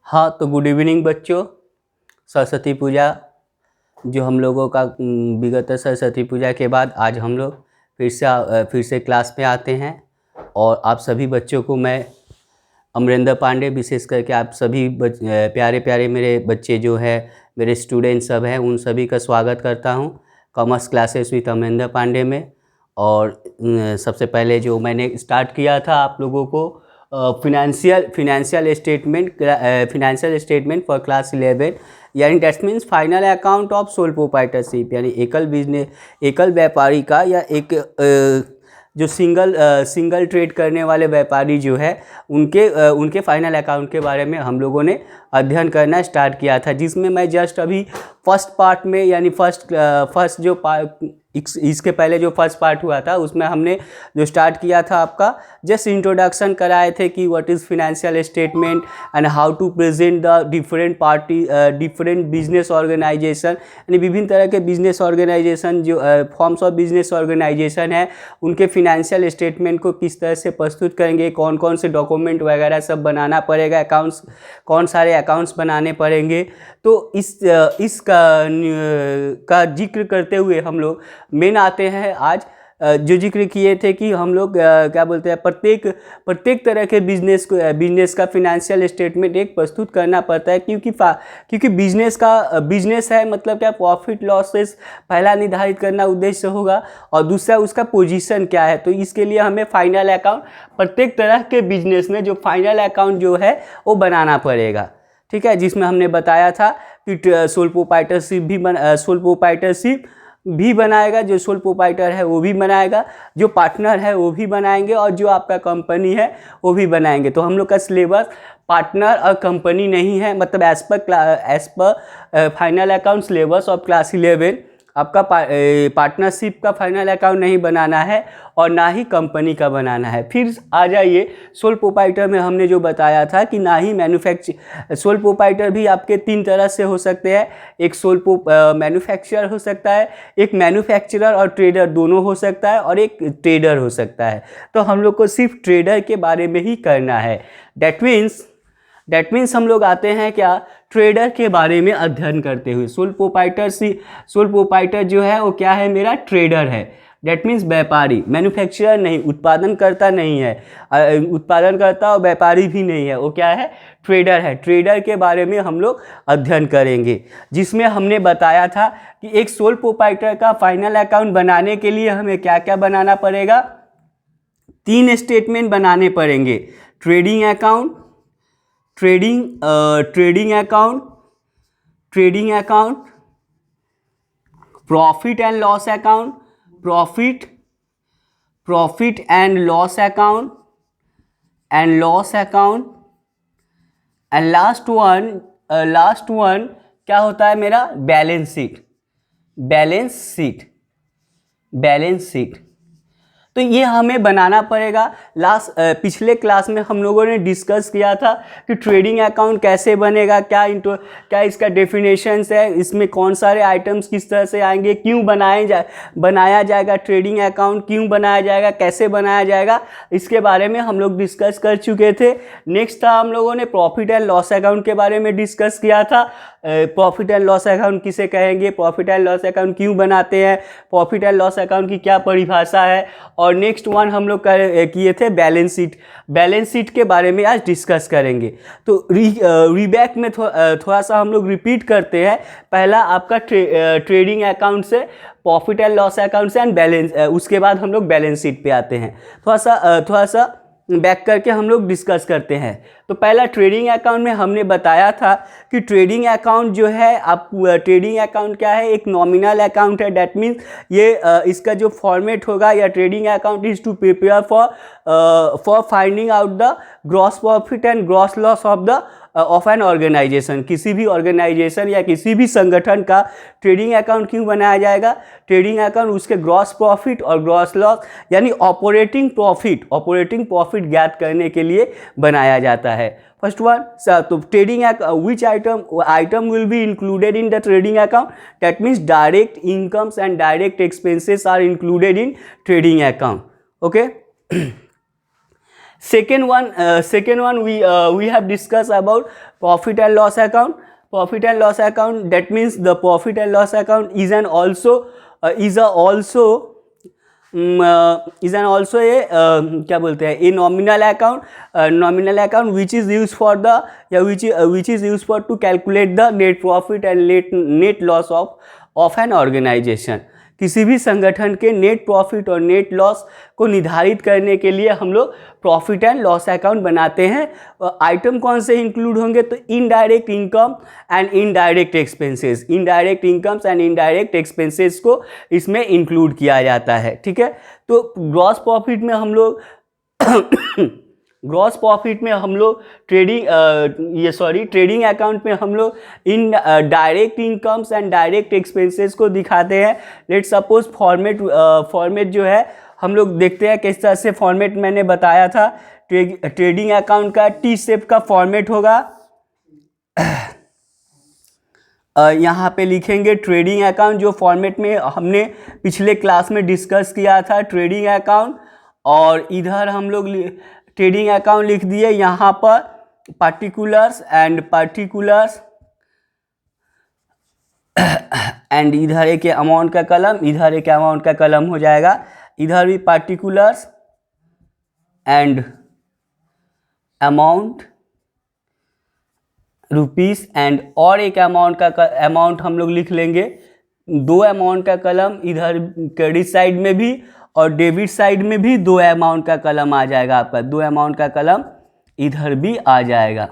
हाँ, तो good evening बच्चों। सरस्वती पूजा जो हम लोगों का विगत सरस्वती पूजा के बाद आज हम लोग फिर से क्लास में आते हैं। और आप सभी बच्चों को मैं अमरेंद्र पांडे, विशेष करके आप सभी प्यारे प्यारे मेरे बच्चे जो है, मेरे स्टूडेंट सब हैं, उन सभी का स्वागत करता हूं commerce classes with Amrendra Pandey में। और सबसे पहले जो मैंने स्टार्ट किया था आप लोगों को फिनेंशियल स्टेटमेंट फॉर क्लास 11, यानी that means final account of sole proprietorship, यानी एकल व्यापारी का या एक जो सिंगल ट्रेड करने वाले व्यापारी जो है उनके फाइनल अकाउंट के बारे में हम लोगों ने अध्ययन करना स्टार्ट किया था, जिसमें मैं जस्ट अभी फर्स्ट पार्ट में यानी फर्स्ट जो इसके पहले जो फर्स्ट पार्ट हुआ था उसमें हमने जो स्टार्ट किया था आपका जस्ट इंट्रोडक्शन कराए थे कि what is financial statement and how to present the different business organisation, यानी विभिन्न तरह के बिजनेस ऑर्गेनाइजेशन जो फॉर्म्स ऑफ बिजनेस ऑर्गेनाइजेशन है उनके फिनेंशियल स्टेटमेंट को किस तरह से प्रस्तुत करेंगे, कौन कौन से डॉक्यूमेंट वगैरह सब बनाना पड़ेगा, अकाउंट्स कौन सारे अकाउंट्स बनाने पड़ेंगे। तो इसका जिक्र करते हुए हम लोग मेन आते हैं आज जो जिक्र किए थे कि हम लोग क्या बोलते हैं, प्रत्येक तरह के बिजनेस का फिनेंशियल स्टेटमेंट एक प्रस्तुत करना पड़ता है, क्योंकि बिजनेस है, मतलब क्या प्रॉफिट लॉसेस पहला निर्धारित करना उद्देश्य होगा और दूसरा उसका पोजीशन क्या है। तो इसके लिए हमें फाइनल अकाउंट प्रत्येक तरह के बिजनेस में जो फाइनल अकाउंट जो है वो बनाना पड़ेगा, ठीक है। जिसमें हमने बताया था कि सोल प्रोप्राइटरशिप भी बनाएगा, जो सोल प्रोप्राइटर है वो भी बनाएगा, जो पार्टनर है वो भी बनाएंगे और जो आपका कंपनी है वो भी बनाएंगे। तो हम लोग का सिलेबस पार्टनर और कंपनी नहीं है, मतलब as per final account syllabus of class 11 आपका पार्टनरशिप का फाइनल अकाउंट नहीं बनाना है और ना ही कंपनी का बनाना है। फिर आ जाइए सोल प्रोप्राइटर में हमने जो बताया था कि ना ही सोल प्रोप्राइटर भी आपके 3 तरह से हो सकते हैं। एक मैन्युफैक्चरर हो सकता है, एक मैन्युफैक्चरर और ट्रेडर दोनों हो सकता है, और एक ट्रेडर हो सकता है। तो हम लोग को सिर्फ ट्रेडर के बारे में ही करना है। डैट मीन्स हम लोग आते हैं क्या, ट्रेडर के बारे में अध्ययन करते हुए। सोल प्रोप्राइटर जो है वो क्या है, मेरा ट्रेडर है। डैट मीन्स व्यापारी, मैन्युफैक्चरर नहीं, उत्पादनकर्ता नहीं है, उत्पादनकर्ता और व्यापारी भी नहीं है, वो क्या है, ट्रेडर है। ट्रेडर के बारे में हम लोग अध्ययन करेंगे, जिसमें हमने बताया था कि एक सोल प्रोप्राइटर का फाइनल अकाउंट बनाने के लिए हमें क्या क्या बनाना पड़ेगा, 3 स्टेटमेंट बनाने पड़ेंगे। Trading account, profit and loss account, profit and loss account, and last one क्या होता है मेरा, बैलेंस शीट। तो ये हमें बनाना पड़ेगा। पिछले क्लास में हम लोगों ने डिस्कस किया था कि ट्रेडिंग अकाउंट कैसे बनेगा, क्या इसका डेफिनेशंस है, इसमें कौन सारे आइटम्स किस तरह से आएंगे, क्यों बनाया जाएगा ट्रेडिंग अकाउंट, क्यों बनाया जाएगा, कैसे बनाया जाएगा, इसके बारे में हम लोग डिस्कस कर चुके थे। नेक्स्ट था हम लोगों ने प्रॉफिट एंड लॉस अकाउंट के बारे में डिस्कस किया था। प्रॉफिट एंड लॉस अकाउंट किसे कहेंगे, प्रॉफिट एंड लॉस अकाउंट क्यों बनाते हैं, प्रॉफिट एंड लॉस अकाउंट की क्या परिभाषा है। और नेक्स्ट वन हम लोग किए थे बैलेंस शीट के बारे में आज डिस्कस करेंगे। तो रीबैक में थोड़ा सा हम लोग रिपीट करते हैं। पहला आपका ट्रेडिंग अकाउंट से, प्रॉफिट एंड लॉस अकाउंट से एंड बैलेंस, उसके बाद हम लोग बैलेंस शीट पे आते हैं। थोड़ा सा बैक करके हम लोग डिस्कस करते हैं। तो पहला ट्रेडिंग अकाउंट में हमने बताया था कि ट्रेडिंग अकाउंट जो है, आप ट्रेडिंग अकाउंट क्या है, एक नॉमिनल अकाउंट है। डैट मीन्स ये इसका जो फॉर्मेट होगा, या trading account is to prepare for finding out the gross profit and gross loss of an organisation. किसी भी ऑर्गेनाइजेशन या किसी भी संगठन का ट्रेडिंग अकाउंट क्यों बनाया जाएगा, ट्रेडिंग अकाउंट उसके ग्रॉस प्रॉफिट और ग्रॉस लॉस यानी ऑपरेटिंग प्रॉफिट ज्ञात करने के लिए बनाया जाता है। फर्स्ट वन, तो trading which item will be included in the trading account, that means direct incomes and direct expenses are included in trading account. Okay second one we have discussed about profit and loss account. Profit and loss account, that means the profit and loss account is an also क्या बोलते हैं, a nominal account which is use for the या which is use for to calculate the net profit and net loss of an organisation. किसी भी संगठन के net profit और net loss को निर्धारित करने के लिए हम लोग प्रॉफिट एंड लॉस अकाउंट बनाते हैं. आइटम कौन से इंक्लूड होंगे, तो indirect income and indirect expenses. Indirect incomes and indirect expenses को इसमें इंक्लूड किया जाता है. ठीक है, तो ग्रॉस प्रॉफिट में हम लोग ट्रेडिंग अकाउंट में हम लोग in direct incomes and direct expenses को दिखाते हैं. लेट सपोज फॉर्मेट जो है हम लोग देखते हैं किस तरह से फॉर्मेट मैंने बताया था. ट्रेडिंग अकाउंट का टी शेप का फॉर्मेट होगा. यहाँ पे लिखेंगे ट्रेडिंग अकाउंट, जो फॉर्मेट में हमने पिछले क्लास में डिस्कस किया था ट्रेडिंग अकाउंट. और इधर हम लोग ट्रेडिंग अकाउंट लिख दिए. यहाँ पर पार्टिकुलर्स एंड इधर एक अमाउंट का कलम, इधर एक अमाउंट का कलम हो जाएगा. इधर भी particulars and amount rupees and और एक अमाउंट हम लोग लिख लेंगे. 2 अमाउंट का कलम इधर क्रेडिट साइड में भी और डेबिट साइड में भी 2 अमाउंट का कलम आ जाएगा आपका. 2 अमाउंट का कलम इधर भी आ जाएगा.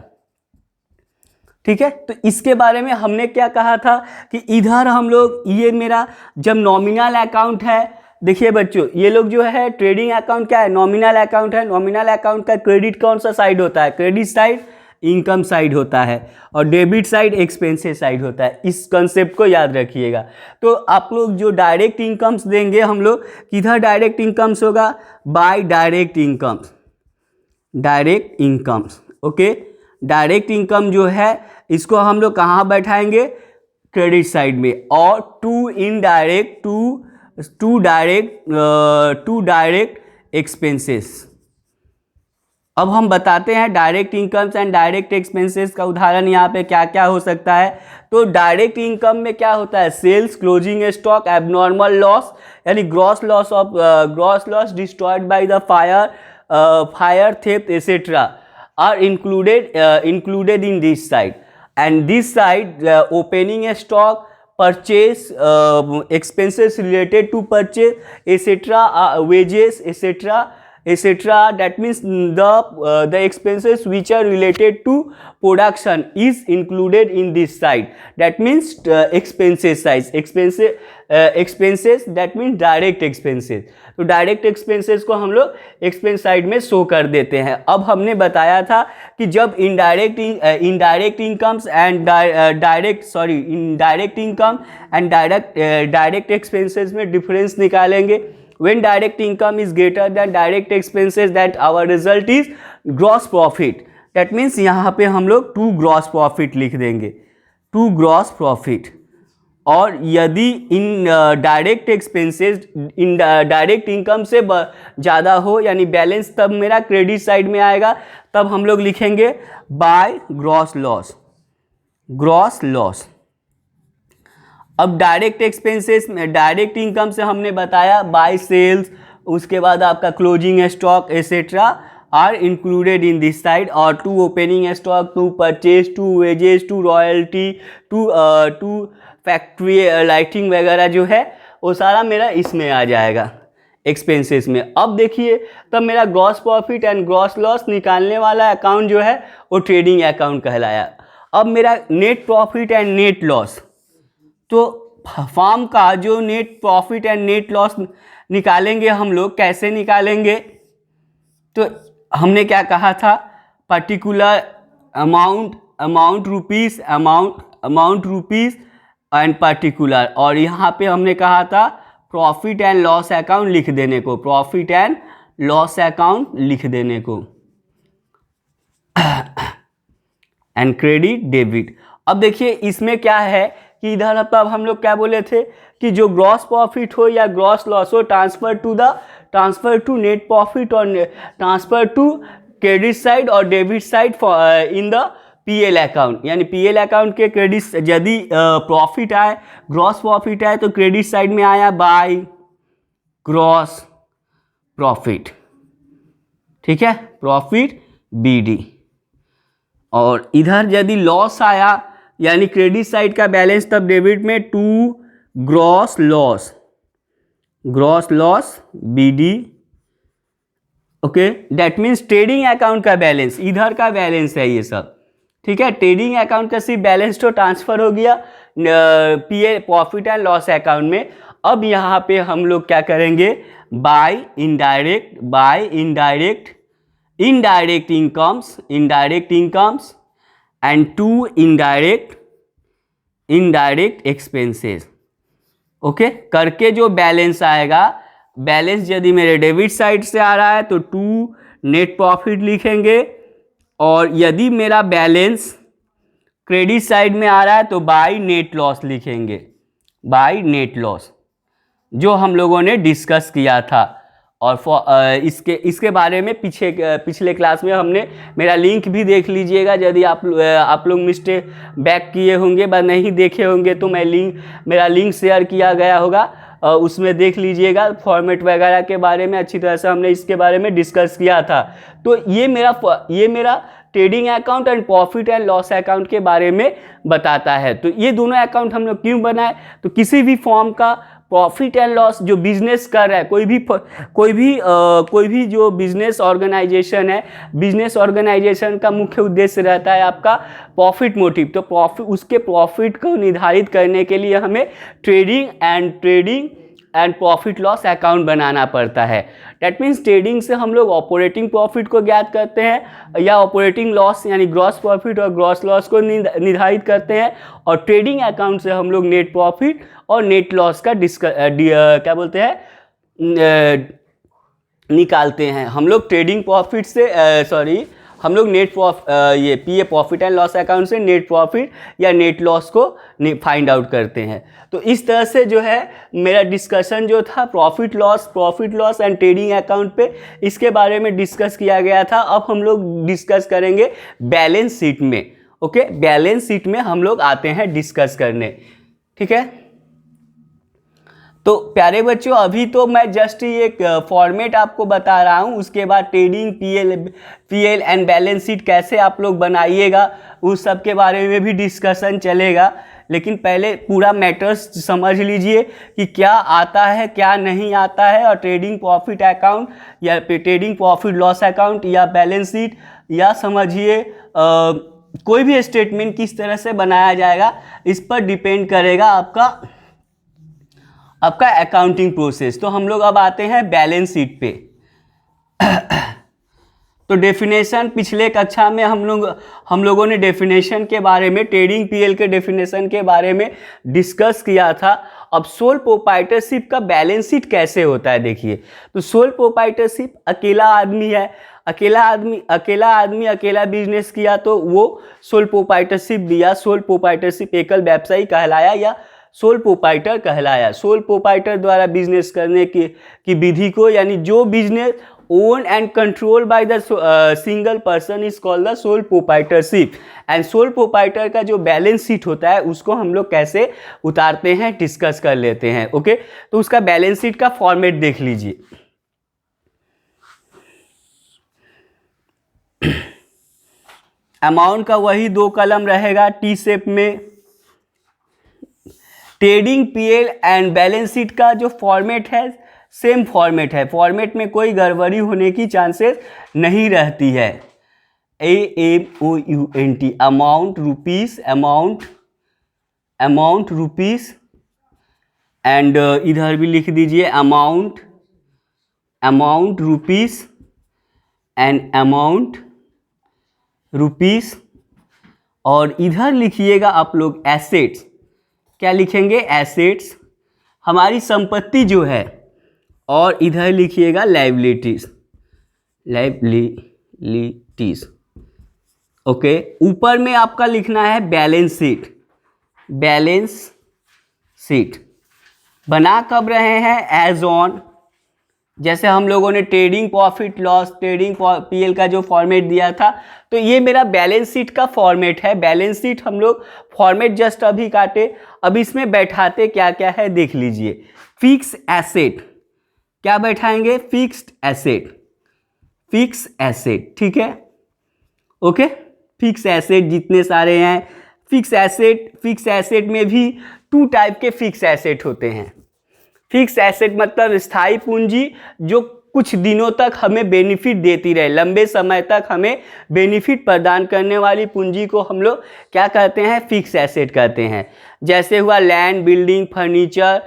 ठीक है, तो इसके बारे में हमने क्या कहा था कि इधर हम लोग, ये मेरा जब नॉमिनल अकाउंट है, देखिए बच्चों ये लोग जो है ट्रेडिंग अकाउंट क्या है, नॉमिनल अकाउंट है. नॉमिनल अकाउंट का क्रेडिट कौन सा साइड होता है, क्रेडिट साइड इनकम साइड होता है और डेबिट साइड एक्सपेंसेस साइड होता है. इस कंसेप्ट को याद रखिएगा. तो आप लोग जो डायरेक्ट इनकम्स देंगे हम लोग, किधर डायरेक्ट इनकम्स होगा, by direct incomes. Okay, direct income जो है इसको हम लोग कहाँ बैठाएंगे, क्रेडिट साइड में. और टू डायरेक्ट एक्सपेंसेस. अब हम बताते हैं direct incomes and direct expenses का उदाहरण यहाँ पे क्या क्या हो सकता है. तो डायरेक्ट इनकम में क्या होता है, sales, closing stock, abnormal loss यानी gross loss destroyed by the fire, theft etcetera are included in this side. And this side opening stock, purchase, expenses related to purchase, etc., wages, etc. That means the expenses which are related to production is included in this side. That means expenses side. Expenses that means direct expenses. तो direct expenses को हम लोग expense side में show कर देते हैं. अब हमने बताया था कि जब indirect incomes and indirect income and direct expenses में डिफरेंस निकालेंगे. When direct income is greater than direct expenses, that our result is gross profit. That means यहाँ पे हम लोग टू ग्रॉस प्रॉफिट लिख देंगे, टू ग्रॉस प्रॉफिट. और यदि in direct expenses in direct income से ज़्यादा हो यानी बैलेंस, तब मेरा क्रेडिट साइड में आएगा. तब हम लोग लिखेंगे बाय ग्रॉस लॉस. अब डायरेक्ट एक्सपेंसेस में डायरेक्ट इनकम से हमने बताया बाय सेल्स, उसके बाद आपका closing stock etcetera are included in this side. और to opening stock, to purchase, to wages, to royalty, to factory lighting वगैरह जो है वो सारा मेरा इसमें आ जाएगा एक्सपेंसेस में. अब देखिए तब मेरा gross profit and gross loss निकालने वाला अकाउंट जो है वो ट्रेडिंग अकाउंट कहलाया. अब मेरा net profit and net loss, तो फर्म का जो net profit and net loss निकालेंगे हम लोग, कैसे निकालेंगे, तो हमने क्या कहा था, particular amount rupees and particular. और यहाँ पे हमने कहा था प्रॉफिट एंड लॉस अकाउंट लिख देने को, प्रॉफिट एंड लॉस अकाउंट लिख देने को एंड क्रेडिट डेबिट. अब देखिए इसमें क्या है कि इधर मतलब हम लोग क्या बोले थे कि जो ग्रॉस प्रॉफिट हो या ग्रॉस लॉस हो ट्रांसफर टू नेट प्रॉफिट और ट्रांसफर टू क्रेडिट साइड और debit side in the PL account, यानी पीएल अकाउंट के क्रेडिट यदि प्रॉफिट आए, ग्रॉस प्रॉफिट आए तो क्रेडिट साइड में आया बाय ग्रॉस प्रॉफिट, ठीक है, प्रॉफिट बीडी। और इधर यदि लॉस आया यानी क्रेडिट साइड का बैलेंस तब डेबिट में to gross loss BD, okay, that means trading account का बैलेंस, इधर का बैलेंस है ये सब, ठीक है। ट्रेडिंग अकाउंट का सिर्फ बैलेंस तो ट्रांसफर हो गया PA profit and loss account में। अब यहाँ पे हम लोग क्या करेंगे, by indirect incomes and to indirect expenses, okay, करके जो बैलेंस आएगा, बैलेंस यदि मेरे डेबिट साइड से आ रहा है तो टू नेट प्रॉफिट लिखेंगे, और यदि मेरा बैलेंस क्रेडिट साइड में आ रहा है तो बाय नेट लॉस लिखेंगे, बाय नेट लॉस, जो हम लोगों ने डिस्कस किया था। और इसके बारे में पिछले क्लास में हमने, मेरा लिंक भी देख लीजिएगा यदि आप लोग मिस्टेक बैक किए होंगे व नहीं देखे होंगे तो मेरा लिंक शेयर किया गया होगा, उसमें देख लीजिएगा। फॉर्मेट वगैरह के बारे में अच्छी तरह से हमने इसके बारे में डिस्कस किया था। तो ये मेरा trading account and profit and loss account के बारे में बताता है। तो ये दोनों अकाउंट हम लोग क्यों बनाए, तो किसी भी फॉर्म का प्रॉफिट एंड लॉस जो बिजनेस कर रहा है, कोई भी जो बिजनेस ऑर्गेनाइजेशन है, बिजनेस ऑर्गेनाइजेशन का मुख्य उद्देश्य रहता है आपका प्रॉफिट मोटिव। तो उसके प्रॉफिट को निर्धारित करने के लिए हमें trading and profit loss account बनाना पड़ता है। डैट मीन्स ट्रेडिंग से हम लोग ऑपरेटिंग प्रॉफिट को ज्ञात करते हैं या ऑपरेटिंग लॉस यानी ग्रॉस प्रॉफिट और ग्रॉस लॉस को निर्धारित करते हैं, और ट्रेडिंग अकाउंट से हम लोग नेट प्रॉफिट और नेट लॉस का निकालते हैं। हम लोग ट्रेडिंग प्रॉफिट से हम लोग ये पीए प्रॉफिट एंड लॉस अकाउंट से नेट प्रॉफिट या नेट लॉस को फाइंड आउट करते हैं। तो इस तरह से जो है मेरा डिस्कशन जो था profit loss and trading account पे, इसके बारे में डिस्कस किया गया था। अब हम लोग डिस्कस करेंगे बैलेंस शीट में, ओके, बैलेंस शीट में हम लोग आते हैं डिस्कस करने, ठीक है। तो प्यारे बच्चों, अभी तो मैं जस्ट ये फॉर्मेट आपको बता रहा हूँ, उसके बाद trading PL and balance sheet कैसे आप लोग बनाइएगा उस सब के बारे में भी डिस्कशन चलेगा। लेकिन पहले पूरा मैटर्स समझ लीजिए कि क्या आता है क्या नहीं आता है, और ट्रेडिंग प्रॉफिट अकाउंट या ट्रेडिंग प्रॉफिट लॉस अकाउंट या बैलेंस शीट या समझिए कोई भी स्टेटमेंट किस तरह से बनाया जाएगा, इस पर डिपेंड करेगा आपका अकाउंटिंग प्रोसेस। तो हम लोग अब आते हैं बैलेंस शीट पे। तो डेफिनेशन पिछले कक्षा में हम लोगों ने डेफिनेशन के बारे में, ट्रेडिंग पीएल के डेफिनेशन के बारे में डिस्कस किया था। अब सोल प्रोप्राइटरशिप का बैलेंस शीट कैसे होता है देखिए। तो सोल प्रोप्राइटरशिप अकेला आदमी है, अकेला आदमी अकेला बिजनेस किया तो वो सोल प्रोप्राइटरशिप दिया। सोल प्रोप्राइटरशिप एकल व्यवसायी कहलाया या सोल प्रोप्राइटर कहलाया। सोल प्रोप्राइटर द्वारा बिजनेस करने की विधि को, यानी जो business own and control by the single person is called the sole proprietorship. And sole proprietor का जो बैलेंस शीट होता है उसको हम लोग कैसे उतारते हैं डिस्कस कर लेते हैं, ओके। तो उसका बैलेंस शीट का फॉर्मेट देख लीजिए। अमाउंट का वही 2 कलम रहेगा टी शेप में। Trading PL and balance sheet का जो फॉर्मेट है सेम फॉर्मेट है, फॉर्मेट में कोई गड़बड़ी होने की चांसेस नहीं रहती है। AMOUNT अमाउंट रुपीस एंड इधर भी लिख दीजिए amount rupees and amount rupees, और इधर लिखिएगा आप लोग एसेट्स। क्या लिखेंगे? एसेट्स, हमारी संपत्ति जो है, और इधर लिखिएगा लायबिलिटीज, ओके। ऊपर में आपका लिखना है बैलेंस शीट, बैलेंस शीट बना कब रहे हैं? एज ऑन, जैसे हम लोगों ने trading profit loss, trading PL का जो फॉर्मेट दिया था, तो ये मेरा बैलेंस शीट का फॉर्मेट है। बैलेंस शीट हम लोग फॉर्मेट जस्ट अभी काटे, अब इसमें बैठाते क्या क्या है देख लीजिए। फिक्स एसेट, क्या बैठाएंगे? फिक्स्ड एसेट, फिक्स एसेट, ठीक है, ओके। फिक्स एसेट जितने सारे हैं, फिक्स एसेट में भी 2 टाइप के फिक्स एसेट होते हैं। फिक्स एसेट मतलब स्थायी पूंजी जो कुछ दिनों तक हमें बेनिफिट देती रहे, लंबे समय तक हमें बेनिफिट प्रदान करने वाली पूंजी को हम लोग क्या कहते हैं? फिक्स एसेट कहते हैं। जैसे हुआ land, building, furniture,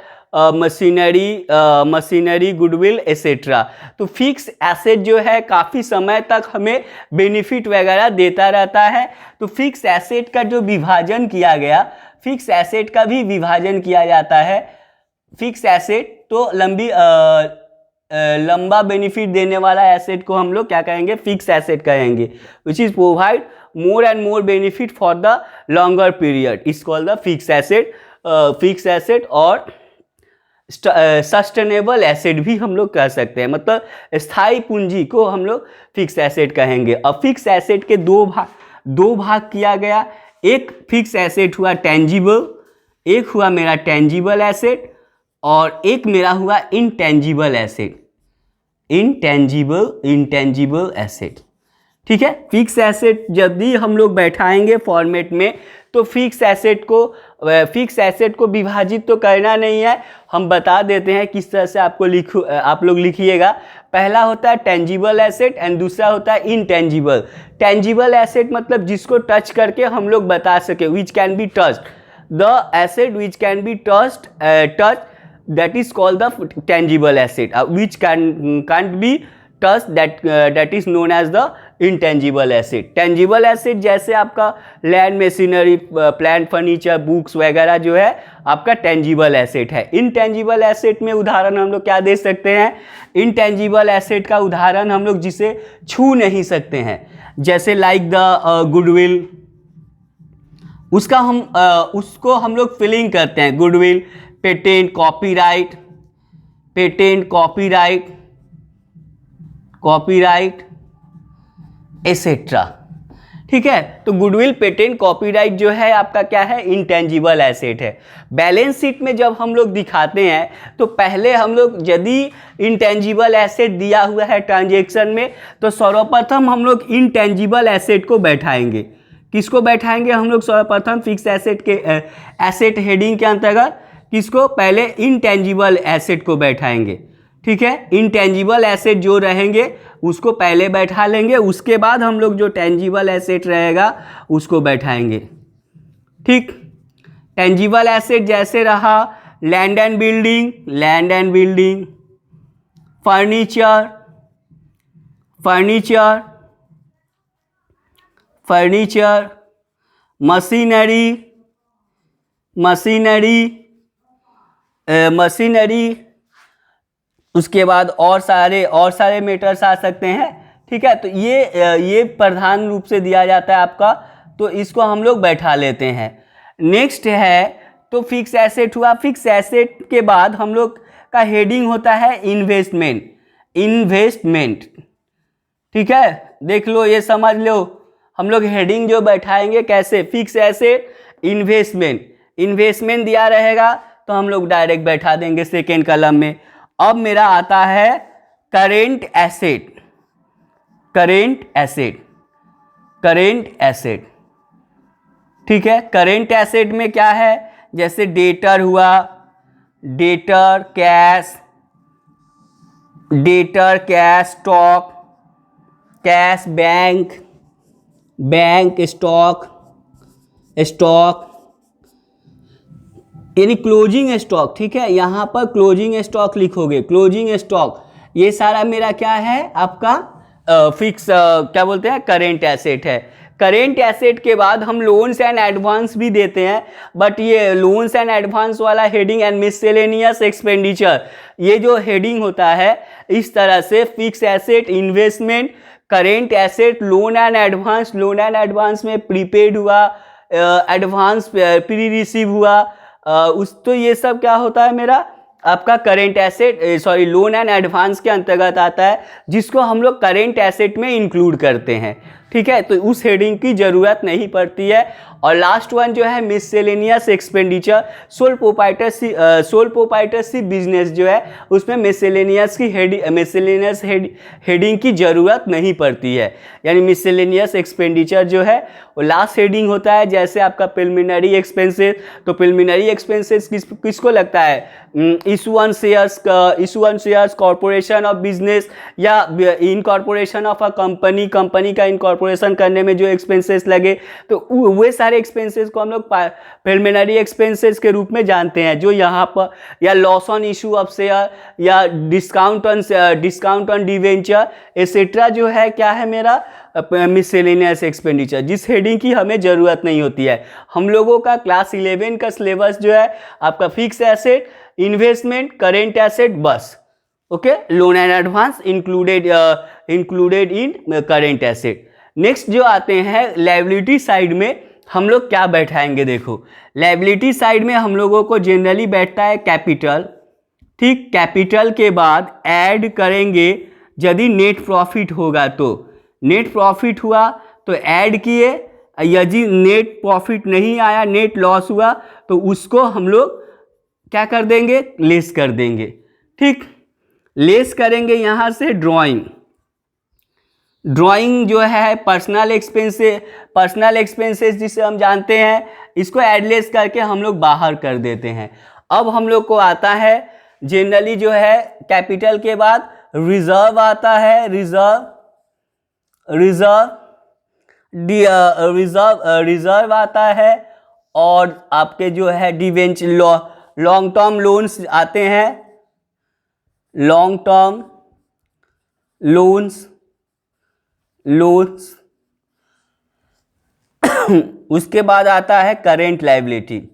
machinery, goodwill etcetera. तो फिक्स एसेट जो है काफ़ी समय तक हमें बेनिफिट वगैरह देता रहता है। तो फिक्स एसेट का जो विभाजन किया गया, फिक्स एसेट का भी विभाजन किया जाता है। फिक्स एसेट तो लंबा बेनिफिट देने वाला एसेट को हम लोग क्या कहेंगे? फिक्स एसेट कहेंगे, which is provide more and more benefit for the longer period, is called the fix asset. Fix asset और सस्टेनेबल एसेट भी हम लोग कह सकते हैं, मतलब स्थायी पूंजी को हम लोग फिक्स एसेट कहेंगे। अब फिक्स एसेट के दो भाग किया गया। एक फिक्स एसेट हुआ टेंजिबल, एक हुआ मेरा टेंजिबल एसेट, और एक मेरा हुआ इंटेंजिबल एसेट, इंटेंजिबल एसेट, ठीक है। फिक्स एसेट यदि हम लोग बैठाएंगे फॉर्मेट में, तो फिक्स एसेट को विभाजित तो करना नहीं है, हम बता देते हैं किस तरह से आपको आप लोग लिखिएगा। पहला होता है टेंजिबल एसेट एंड दूसरा होता है इंटेंजिबल। टेंजिबल एसेट मतलब जिसको टच करके हम लोग बता सके, which can be touched, the asset which can be touch that is called the tangible asset, which can't be touched, that is known as the intangible asset. tangible asset जैसे आपका land, machinery, plant, furniture, books वगैरह जो है आपका tangible asset है। intangible asset में उदाहरण हम लोग क्या दे सकते हैं? intangible asset का उदाहरण हम लोग जिसे छू नहीं सकते हैं, जैसे लाइक द गुडविल, उसको हम लोग फीलिंग करते हैं। गुडविल, पेटेंट, कॉपीराइट एसेट्रा, ठीक है। तो गुडविल, पेटेंट, कॉपीराइट जो है आपका क्या है? इंटेंजिबल एसेट है। बैलेंस शीट में जब हम लोग दिखाते हैं तो पहले हम लोग यदि इंटेंजिबल एसेट दिया हुआ है ट्रांजैक्शन में, तो सर्वप्रथम हम लोग इंटेंजिबल एसेट को बैठाएंगे। किसको बैठाएंगे हम लोग? सर्वप्रथम फिक्स एसेट के एसेट हेडिंग के अंतर्गत किसको? पहले इंटेंजिबल एसेट को बैठाएंगे, ठीक है। इंटेंजिबल एसेट जो रहेंगे उसको पहले बैठा लेंगे, उसके बाद हम लोग जो टेंजिबल एसेट रहेगा उसको बैठाएंगे, ठीक। टेंजिबल एसेट जैसे रहा land and building, furniture, machinery, उसके बाद और सारे मेटर्स आ सकते हैं, ठीक है। तो ये प्रधान रूप से दिया जाता है आपका, तो इसको हम लोग बैठा लेते हैं। नेक्स्ट है तो फिक्स एसेट हुआ। फिक्स एसेट के बाद हम लोग का हेडिंग होता है इन्वेस्टमेंट, ठीक है। देख लो, ये समझ लो, हम लोग हेडिंग जो बैठाएंगे कैसे? फिक्स एसेट, इन्वेस्टमेंट दिया रहेगा तो हम लोग डायरेक्ट बैठा देंगे सेकेंड कॉलम में। अब मेरा आता है करेंट एसेट, ठीक है। करेंट एसेट में क्या है? जैसे डेटर हुआ, cash, stock, cash, bank, stock यानी क्लोजिंग स्टॉक, ठीक है। यहाँ पर क्लोजिंग स्टॉक लिखोगे, क्लोजिंग स्टॉक, ये सारा मेरा क्या है? आपका फिक्स क्या बोलते हैं? करेंट एसेट है। करेंट एसेट के बाद हम लोन्स एंड एडवांस भी देते हैं, बट ये लोन्स एंड एडवांस वाला हेडिंग एंड मिससेलेनियस एक्सपेंडिचर, ये जो हेडिंग होता है इस तरह से fix asset, investment, current asset, loan and advance में प्रीपेड हुआ, एडवांस प्री रिसीव हुआ, उस तो ये सब क्या होता है मेरा आपका current asset, sorry loan and advance के अंतर्गत आता है, जिसको हम लोग करेंट एसेट में इंक्लूड करते हैं। ठीक है, तो उस हेडिंग की ज़रूरत नहीं पड़ती है। और लास्ट वन जो है मिससेलेनियस एक्सपेंडिचर, सोल प्रोप्राइटरशिप बिजनेस जो है उसमें मिससेलेनियस हेडिंग की ज़रूरत नहीं पड़ती है। यानी मिससेलेनियस एक्सपेंडिचर जो है वो लास्ट हेडिंग होता है। जैसे आपका प्रिलिमिनरी एक्सपेंसेस, तो प्रिलिमिनरी एक्सपेंसेस किसको लगता है, issuance shares corporation of business या इनकॉर्पोरेशन ऑफ अ कंपनी का इनकॉर्पोरेशन करने में जो एक्सपेंसेस लगे, तो वे सारे एक्सपेंसेस को हम लोग प्रिलिमिनरी एक्सपेंसेस के रूप में जानते हैं, जो यहाँ पर या loss on issue of share या डिस्काउंट ऑन डिवेंचर एसेट्रा जो है क्या है मेरा मिससेलेनियस एक्सपेंडिचर, जिस हेडिंग की हमें ज़रूरत नहीं होती है। हम लोगों का क्लास 11 का सिलेबस जो है आपका fix asset, investment, current asset, बस। Okay, loan and advance included in current asset. Next जो आते हैं लायबिलिटी साइड में हम लोग क्या बैठाएंगे, देखो लायबिलिटी साइड में हम लोगों को जनरली बैठता है कैपिटल। ठीक, कैपिटल के बाद ऐड करेंगे यदि नेट प्रॉफिट होगा, तो नेट प्रॉफिट हुआ तो ऐड किए, यदि नेट प्रॉफिट नहीं आया, नेट लॉस हुआ, तो उसको हम लोग क्या कर देंगे, लेस कर देंगे। ठीक, लेस करेंगे यहाँ से ड्राइंग जो है पर्सनल एक्सपेंसेस जिसे हम जानते हैं, इसको एडलेस करके हम लोग बाहर कर देते हैं। अब हम लोग को आता है जनरली जो है कैपिटल के बाद रिजर्व आता है, रिजर्व आता है, और आपके जो है डिवेंचर लॉन्ग टर्म लोन्स आते हैं, लॉन्ग टर्म लोन्स उसके बाद आता है करेंट लायबिलिटीज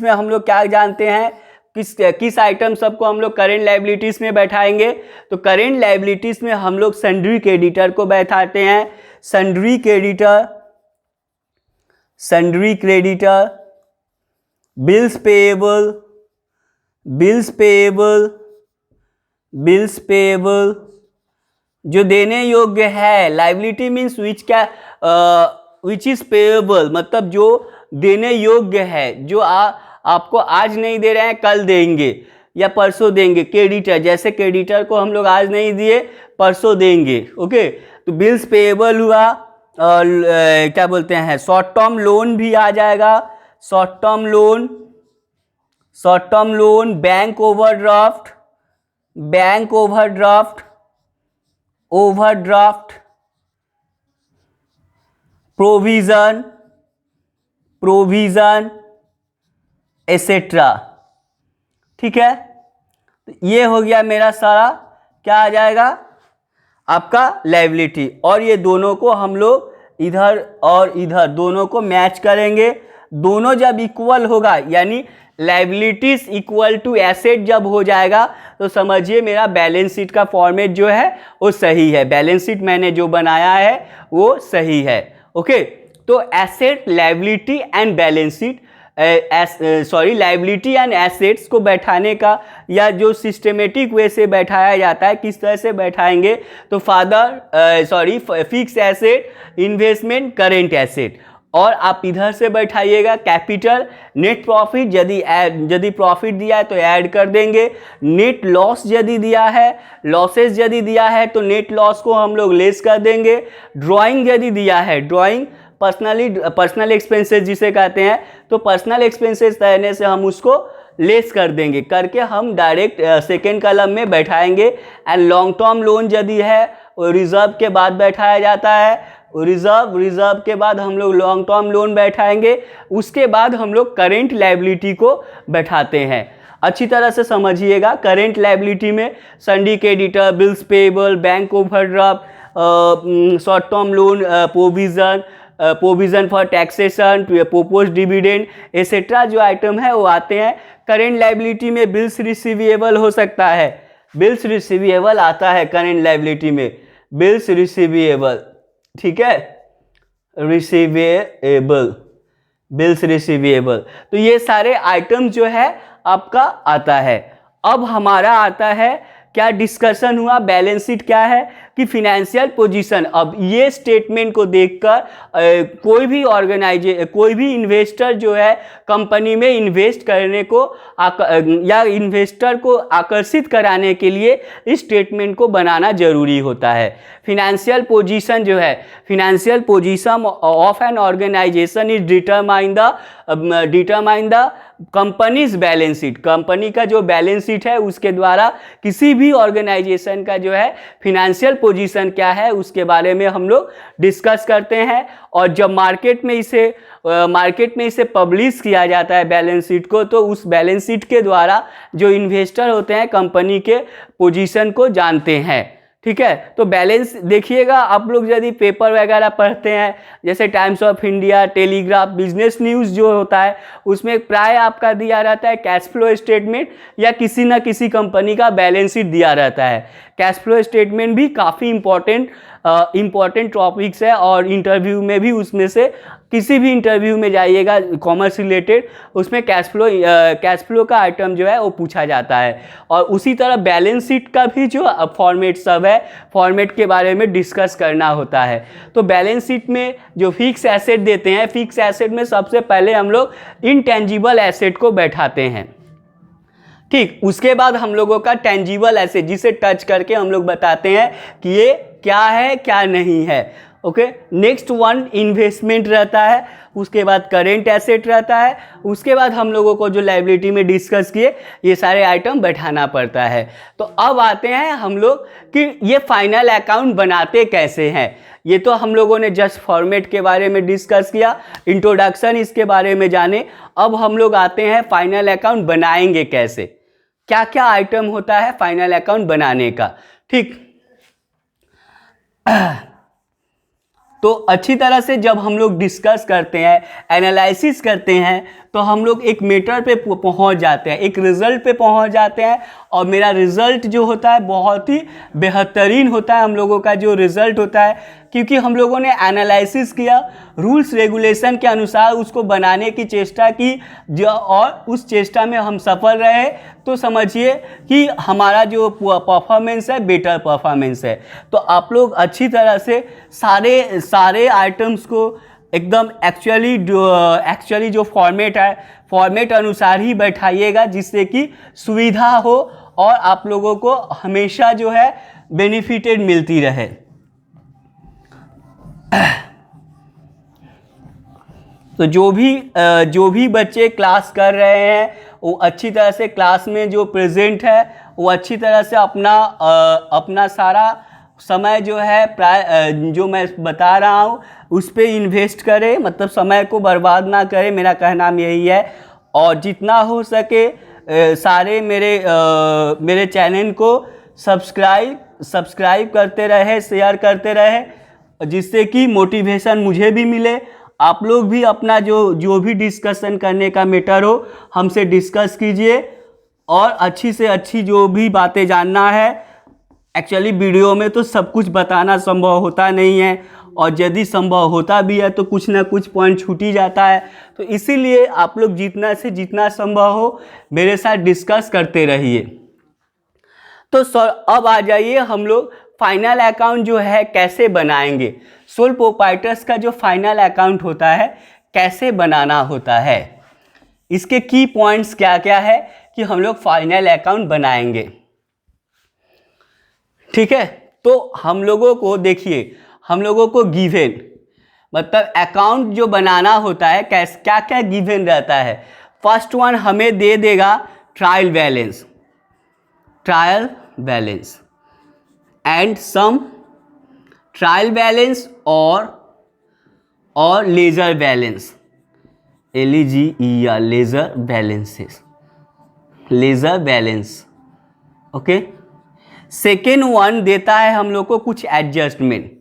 में हम लोग क्या जानते हैं, किस आइटम सबको हम लोग करेंट लायबिलिटीज में बैठाएंगे, तो करेंट लायबिलिटीज में हम लोग सन्ड्री क्रेडिटर को बैठाते हैं। सन्ड्री क्रेडिटर, बिल्स पेएबल जो देने योग्य है। Liability means which is payable, मतलब जो देने योग्य है, जो आपको आज नहीं दे रहे हैं कल देंगे या परसों देंगे। क्रेडिटर, जैसे क्रेडिटर को हम लोग आज नहीं दिए परसों देंगे। ओके, तो बिल्स पेएबल हुआ, क्या बोलते हैं, शॉर्ट टर्म लोन भी आ जाएगा, short term loan, bank overdraft, provision etcetera. ठीक है, तो ये हो गया मेरा सारा, क्या आ जाएगा आपका लायबिलिटी। और ये दोनों को हम लोग इधर और इधर दोनों को मैच करेंगे। दोनों जब इक्वल होगा, यानी लायबिलिटीज इक्वल टू एसेट जब हो जाएगा, तो समझिए मेरा बैलेंस शीट का फॉर्मेट जो है वो सही है, बैलेंस शीट मैंने जो बनाया है वो सही है। ओके, तो asset, liability and balance sheet, liability and assets को बैठाने का या जो सिस्टमेटिक वे से बैठाया जाता है, किस तरह से बैठाएंगे, तो fix asset, investment, current asset. और आप इधर से बैठाइएगा कैपिटल, नेट प्रॉफिट, यदि प्रॉफिट दिया है तो ऐड कर देंगे, नेट लॉस यदि दिया है, लॉसेस यदि दिया है तो नेट लॉस को हम लोग लेस कर देंगे। ड्राइंग यदि दिया है, ड्राइंग पर्सनल एक्सपेंसेस जिसे कहते हैं, तो पर्सनल एक्सपेंसेस रहने से हम उसको लेस कर देंगे, करके हम डायरेक्ट सेकेंड कॉलम में बैठाएंगे। एंड लॉन्ग टर्म लोन यदि है वो रिजर्व के बाद बैठाया जाता है, रिजर्व के बाद हम लोग लॉन्ग टर्म लोन बैठाएंगे, उसके बाद हम लोग करेंट लायबिलिटी को बैठाते हैं। अच्छी तरह से समझिएगा, करेंट लायबिलिटी में sundry creditor, bills payable, bank overdraft, short term loan, provision for taxation, propose dividend etcetera जो आइटम है वो आते हैं। करेंट लायबिलिटी में बिल्स रिसीवेबल हो सकता है, बिल्स रिसीवेबल आता है करेंट लायबिलिटी में, बिल्स रिसीवेबल, ठीक है, रिसीवेबल, बिल्स रिसीवेबल। तो ये सारे आइटम जो है आपका आता है। अब हमारा आता है क्या डिस्कशन हुआ, बैलेंस शीट क्या है कि फिनेंशियल पोजीशन। अब ये स्टेटमेंट को देखकर कोई भी इन्वेस्टर जो है कंपनी में इन्वेस्ट करने को या इन्वेस्टर को आकर्षित कराने के लिए इस स्टेटमेंट को बनाना जरूरी होता है। फिनेंशियल पोजीशन जो है, financial position of an organisation is determine the company's balance sheet. Company का जो बैलेंस शीट है उसके द्वारा किसी भी ऑर्गेनाइजेशन का जो है फिनेंशियल पोजीशन क्या है उसके बारे में हम लोग डिस्कस करते हैं। और जब मार्केट में इसे पब्लिश किया जाता है बैलेंस शीट को, तो उस बैलेंस शीट के द्वारा जो इन्वेस्टर होते हैं कंपनी के पोजीशन को जानते हैं, ठीक है। तो बैलेंस देखिएगा, आप लोग यदि पेपर वगैरह पढ़ते हैं जैसे times of India, telegraph, business news जो होता है उसमें प्राय आपका दिया रहता है कैश फ्लो स्टेटमेंट या किसी न किसी कंपनी का बैलेंस शीट दिया रहता है। कैश फ्लो स्टेटमेंट भी काफ़ी इम्पॉर्टेंट टॉपिक्स है और इंटरव्यू में भी उसमें से किसी भी इंटरव्यू में जाइएगा कॉमर्स रिलेटेड, उसमें कैश फ्लो का आइटम जो है वो पूछा जाता है। और उसी तरह बैलेंस शीट का भी जो फॉर्मेट सब है, फॉर्मेट के बारे में डिस्कस करना होता है। तो बैलेंस शीट में जो फिक्स एसेट देते हैं, फिक्स एसेट में सबसे पहले हम लोग इनटेंजिबल एसेट को बैठाते हैं, ठीक। उसके बाद हम लोगों का टेंजिबल एसेट जिसे टच करके हम लोग बताते हैं कि ये क्या है क्या नहीं है, ओके। नेक्स्ट वन इन्वेस्टमेंट रहता है, उसके बाद करेंट एसेट रहता है, उसके बाद हम लोगों को जो लायबिलिटी में डिस्कस किए ये सारे आइटम बैठाना पड़ता है। तो अब आते हैं हम लोग कि ये फाइनल अकाउंट बनाते कैसे हैं। ये तो हम लोगों ने जस्ट फॉर्मेट के बारे में डिस्कस किया, इंट्रोडक्शन इसके बारे में जाने। अब हम लोग आते हैं फाइनल अकाउंट बनाएंगे कैसे, क्या क्या आइटम होता है फाइनल अकाउंट बनाने का, ठीक। तो अच्छी तरह से जब हम लोग डिस्कस करते हैं, एनालिसिस करते हैं, तो हम लोग एक मैटर पे पहुंच जाते हैं, एक रिजल्ट पे पहुंच जाते हैं। और मेरा रिजल्ट जो होता है बहुत ही बेहतरीन होता है हम लोगों का जो रिजल्ट होता है, क्योंकि हम लोगों ने एनालिसिस किया, रूल्स रेगुलेशन के अनुसार उसको बनाने की चेष्टा की, जो और उस चेष्टा में हम सफल रहे। तो समझिए कि हमारा जो परफॉर्मेंस है बेटर परफॉर्मेंस है। तो आप लोग अच्छी तरह से सारे आइटम्स को एकदम एक्चुअली जो फॉर्मेट है फॉर्मेट अनुसार ही बैठाइएगा, जिससे कि सुविधा हो और आप लोगों को हमेशा जो है बेनिफिटेड मिलती रहे। तो जो भी बच्चे क्लास कर रहे हैं वो अच्छी तरह से क्लास में जो प्रेजेंट है वो अच्छी तरह से अपना सारा समय जो है जो मैं बता रहा हूँ उस पर इन्वेस्ट करें, मतलब समय को बर्बाद ना करें, मेरा कहना यही है। और जितना हो सके सारे मेरे चैनल को सब्सक्राइब करते रहे, शेयर करते रहे, जिससे कि मोटिवेशन मुझे भी मिले। आप लोग भी अपना जो भी डिस्कशन करने का मैटर हो हमसे डिस्कस कीजिए, और अच्छी से अच्छी जो भी बातें जानना है। एक्चुअली वीडियो में तो सब कुछ बताना संभव होता नहीं है, और यदि संभव होता भी है तो कुछ ना कुछ पॉइंट छूट ही जाता है। तो इसीलिए आप लोग जितना से जितना संभव हो मेरे साथ डिस्कस करते रहिए। तो सर अब आ जाइए, हम लोग फाइनल अकाउंट जो है कैसे बनाएंगे। सोल प्रोप्राइटर्स का जो फाइनल अकाउंट होता है कैसे बनाना होता है, इसके की पॉइंट्स क्या क्या है कि हम लोग फाइनल अकाउंट बनाएंगे, ठीक है। तो हम लोगों को देखिए, हम लोगों को गिवन मतलब अकाउंट जो बनाना होता है क्या क्या गिवन रहता है। फर्स्ट वन हमें दे देगा trial balance and some trial balance और ledger balance, LEGER ledger balance, okay. Second one देता है हम लोग को कुछ adjustment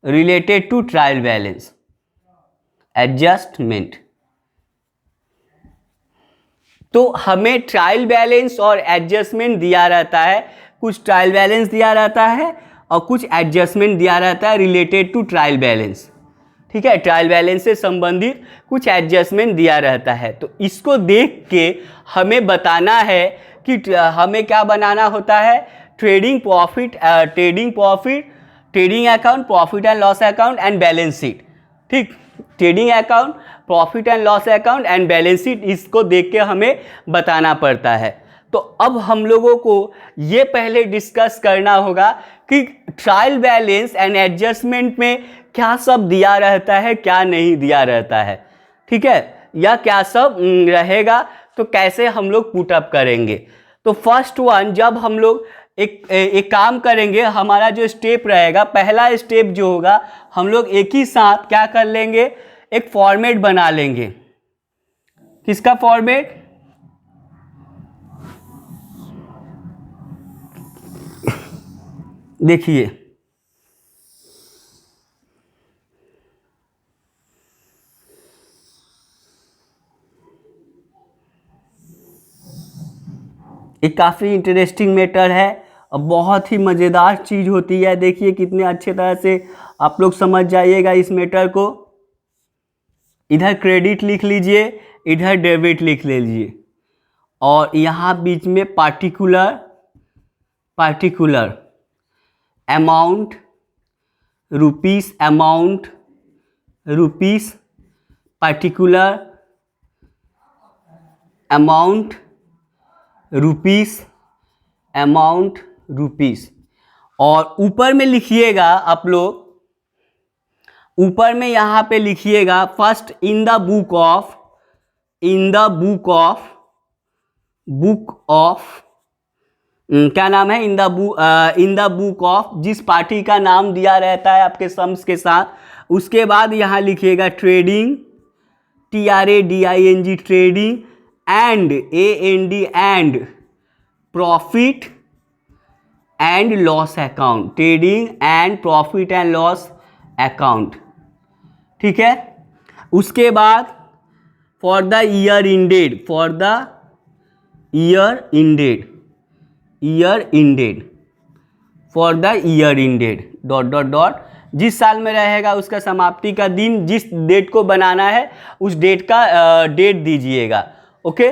related to trial balance, adjustment. तो हमें ट्रायल बैलेंस और एडजस्टमेंट दिया रहता है, कुछ ट्रायल बैलेंस दिया रहता है और कुछ एडजस्टमेंट दिया रहता है रिलेटेड टू ट्रायल बैलेंस। ठीक है, ट्रायल बैलेंस से संबंधित कुछ एडजस्टमेंट दिया रहता है। तो इसको देख के हमें बताना है कि हमें क्या बनाना होता है, trading account, profit and loss account and balance sheet. ठीक, trading account, profit and loss account and balance sheet, इसको देख के हमें बताना पड़ता है। तो अब हम लोगों को ये पहले डिस्कस करना होगा कि ट्रायल बैलेंस एंड एडजस्टमेंट में क्या सब दिया रहता है, क्या नहीं दिया रहता है। ठीक है, या क्या सब रहेगा, तो कैसे हम लोग पुट अप करेंगे। तो फर्स्ट वन, जब हम लोग एक काम करेंगे, हमारा जो स्टेप रहेगा, पहला स्टेप जो होगा, हम लोग एक ही साथ क्या कर लेंगे, एक फॉर्मेट बना लेंगे। किसका फॉर्मेट, देखिए एक काफ़ी इंटरेस्टिंग मैटर है और बहुत ही मज़ेदार चीज़ होती है। देखिए कितने अच्छे तरह से आप लोग समझ जाइएगा इस मैटर को। इधर क्रेडिट लिख लीजिए, इधर डेबिट लिख लीजिए, और यहाँ बीच में particular amount rupees, amount rupees, particular amount rupees, amount rupees. और ऊपर में लिखिएगा आप लोग, ऊपर में यहाँ पे लिखिएगा first in the book of क्या नाम है, इन द बुक ऑफ, जिस पार्टी का नाम दिया रहता है आपके सम्स के साथ। उसके बाद यहाँ लिखिएगा trading, TRADING, trading and AND and profit and loss account, trading and profit and loss account. ठीक है, उसके बाद for the year ended, dot जिस साल में रहेगा उसका समाप्ति का दिन, जिस डेट को बनाना है उस डेट का डेट दीजिएगा। ओके,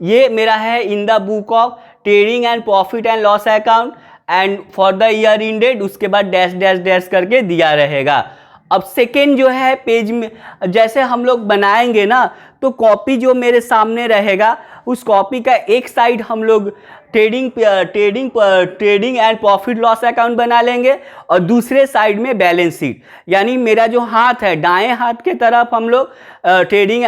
ये मेरा है in the book of trading and profit and loss account and for the year ended, उसके बाद डैश डैश डैश करके दिया रहेगा। अब सेकेंड जो है पेज में जैसे हम लोग बनाएंगे ना, तो कॉपी जो मेरे सामने रहेगा उस कॉपी का एक साइड हम लोग trading and profit loss account बना लेंगे और दूसरे साइड में बैलेंस शीट। यानी मेरा जो हाथ है, दाएं हाथ के तरफ हम लोग ट्रेडिंग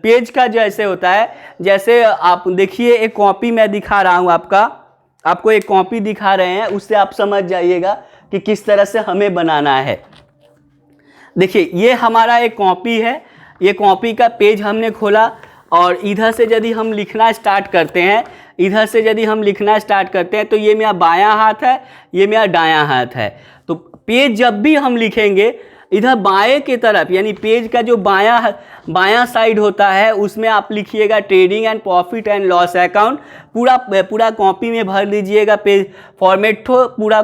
पेज का जैसे होता है, जैसे आप देखिए एक कॉपी मैं दिखा रहा हूँ आपको एक कॉपी दिखा रहे हैं, उससे आप समझ जाइएगा कि किस तरह से हमें बनाना है। देखिए ये हमारा एक कॉपी है, ये कॉपी का पेज हमने खोला और इधर से यदि हम लिखना स्टार्ट करते हैं, तो ये मेरा बायां हाथ है, ये मेरा दायां हाथ है। तो पेज जब भी हम लिखेंगे इधर बाएं की तरफ, यानी पेज का जो बायां साइड होता है उसमें आप लिखिएगा trading and profit and loss account. पूरा कॉपी में भर लीजिएगा, पेज फॉर्मेट पूरा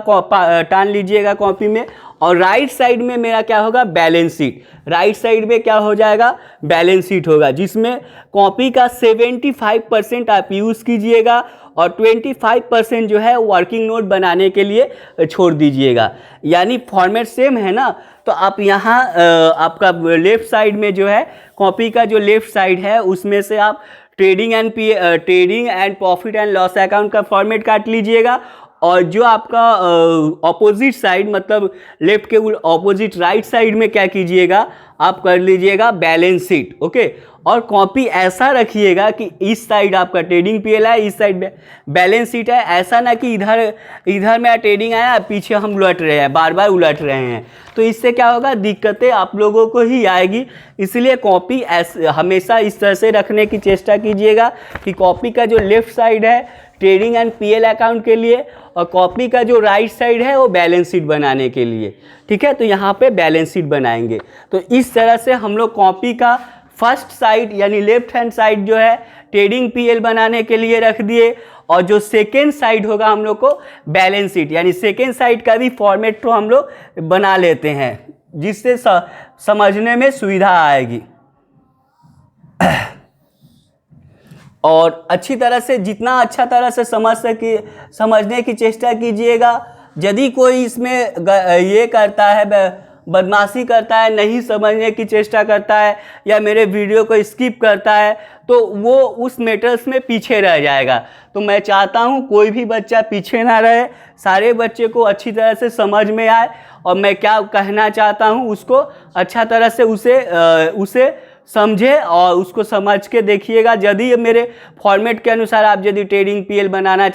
टान लीजिएगा कॉपी में। और राइट साइड में मेरा क्या होगा, बैलेंस शीट। राइट साइड में क्या हो जाएगा, बैलेंस शीट होगा, जिसमें कॉपी का 75% आप यूज़ कीजिएगा और 25% जो है वर्किंग नोट बनाने के लिए छोड़ दीजिएगा। यानी फॉर्मेट सेम है ना, तो आप यहाँ आपका लेफ्ट साइड में जो है कॉपी का जो लेफ्ट साइड है उसमें से आप trading and profit and loss account का फॉर्मेट काट लीजिएगा, और जो आपका ऑपोजिट साइड, मतलब लेफ्ट के ऑपोजिट राइट साइड में क्या कीजिएगा, आप कर लीजिएगा बैलेंस शीट। ओके, और कॉपी ऐसा रखिएगा कि इस साइड आपका ट्रेडिंग PL है, इस साइड बैलेंस शीट है। ऐसा ना कि इधर में ट्रेडिंग आया, पीछे हम उलट रहे हैं, बार बार उलट रहे हैं, तो इससे क्या होगा, दिक्कतें आप लोगों को ही आएगी। इसलिए कॉपी हमेशा इस तरह से रखने की चेष्टा कीजिएगा कि कॉपी का जो लेफ्ट साइड है ट्रेडिंग एंड PL अकाउंट के लिए और कॉपी का जो राइट साइड है वो बैलेंस शीट बनाने के लिए। ठीक है, तो यहाँ पे बैलेंस शीट बनाएंगे। तो इस तरह से हम लोग कॉपी का फर्स्ट साइड यानी लेफ्ट हैंड साइड जो है ट्रेडिंग पीएल बनाने के लिए रख दिए, और जो सेकेंड साइड होगा हम लोग को बैलेंस शीट, यानी सेकेंड साइड का भी फॉर्मेट तो हम लोग बना लेते हैं, जिससे समझने में सुविधा आएगी। और अच्छी तरह से, जितना अच्छा तरह से समझने की चेष्टा कीजिएगा। यदि कोई इसमें ये करता है, बदमाशी करता है, नहीं समझने की चेष्टा करता है, या मेरे वीडियो को स्किप करता है, तो वो उस मैटर्स में पीछे रह जाएगा। तो मैं चाहता हूँ कोई भी बच्चा पीछे ना रहे, सारे बच्चे को अच्छी तरह से समझ में आए, और मैं क्या कहना चाहता हूँ उसको अच्छा तरह से उसे समझे और उसको समझ के देखिएगा। यदि मेरे फॉर्मेट के अनुसार आप यदि ट्रेडिंग पीएल बनाना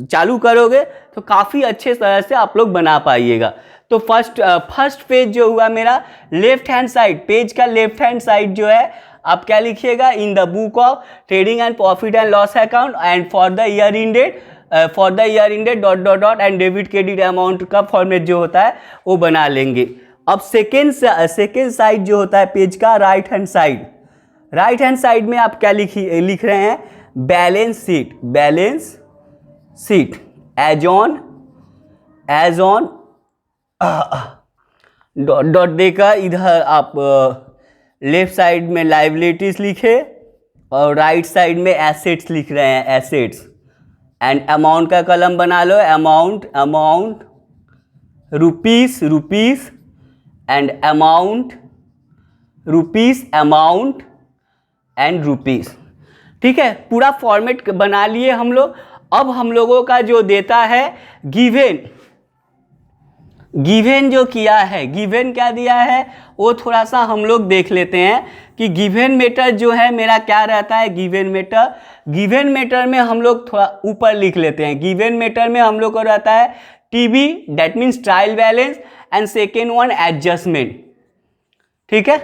चालू करोगे तो काफ़ी अच्छे तरह से आप लोग बना पाइएगा। तो फर्स्ट पेज जो हुआ मेरा, लेफ्ट हैंड साइड, पेज का लेफ्ट हैंड साइड जो है, आप क्या लिखिएगा, in the book of trading and profit and loss account and for the year ended dot and debit credit amount का फॉर्मेट जो होता है वो बना लेंगे। अब सेकेंड साइड जो होता है पेज का, राइट हैंड साइड में आप क्या लिख रहे हैं, balance sheet as on date देकर इधर आप लेफ्ट साइड में लायबिलिटीज लिखे और राइट साइड में एसेट्स लिख रहे हैं, एसेट्स, एंड अमाउंट का कलम बना लो, amount rupees and amount and rupees. ठीक है, पूरा फॉर्मेट बना लिए हम लोग। अब हम लोगों का जो देता है गिवन जो किया है, गिवन क्या दिया है वो थोड़ा सा हम लोग देख लेते हैं कि गिवन मेटर जो है मेरा क्या रहता है। गिवन मेटर में हम लोग थोड़ा ऊपर लिख लेते हैं। गिवन मेटर में हम लोग को रहता है TB, that means trial balance, and second one adjustment. ठीक है,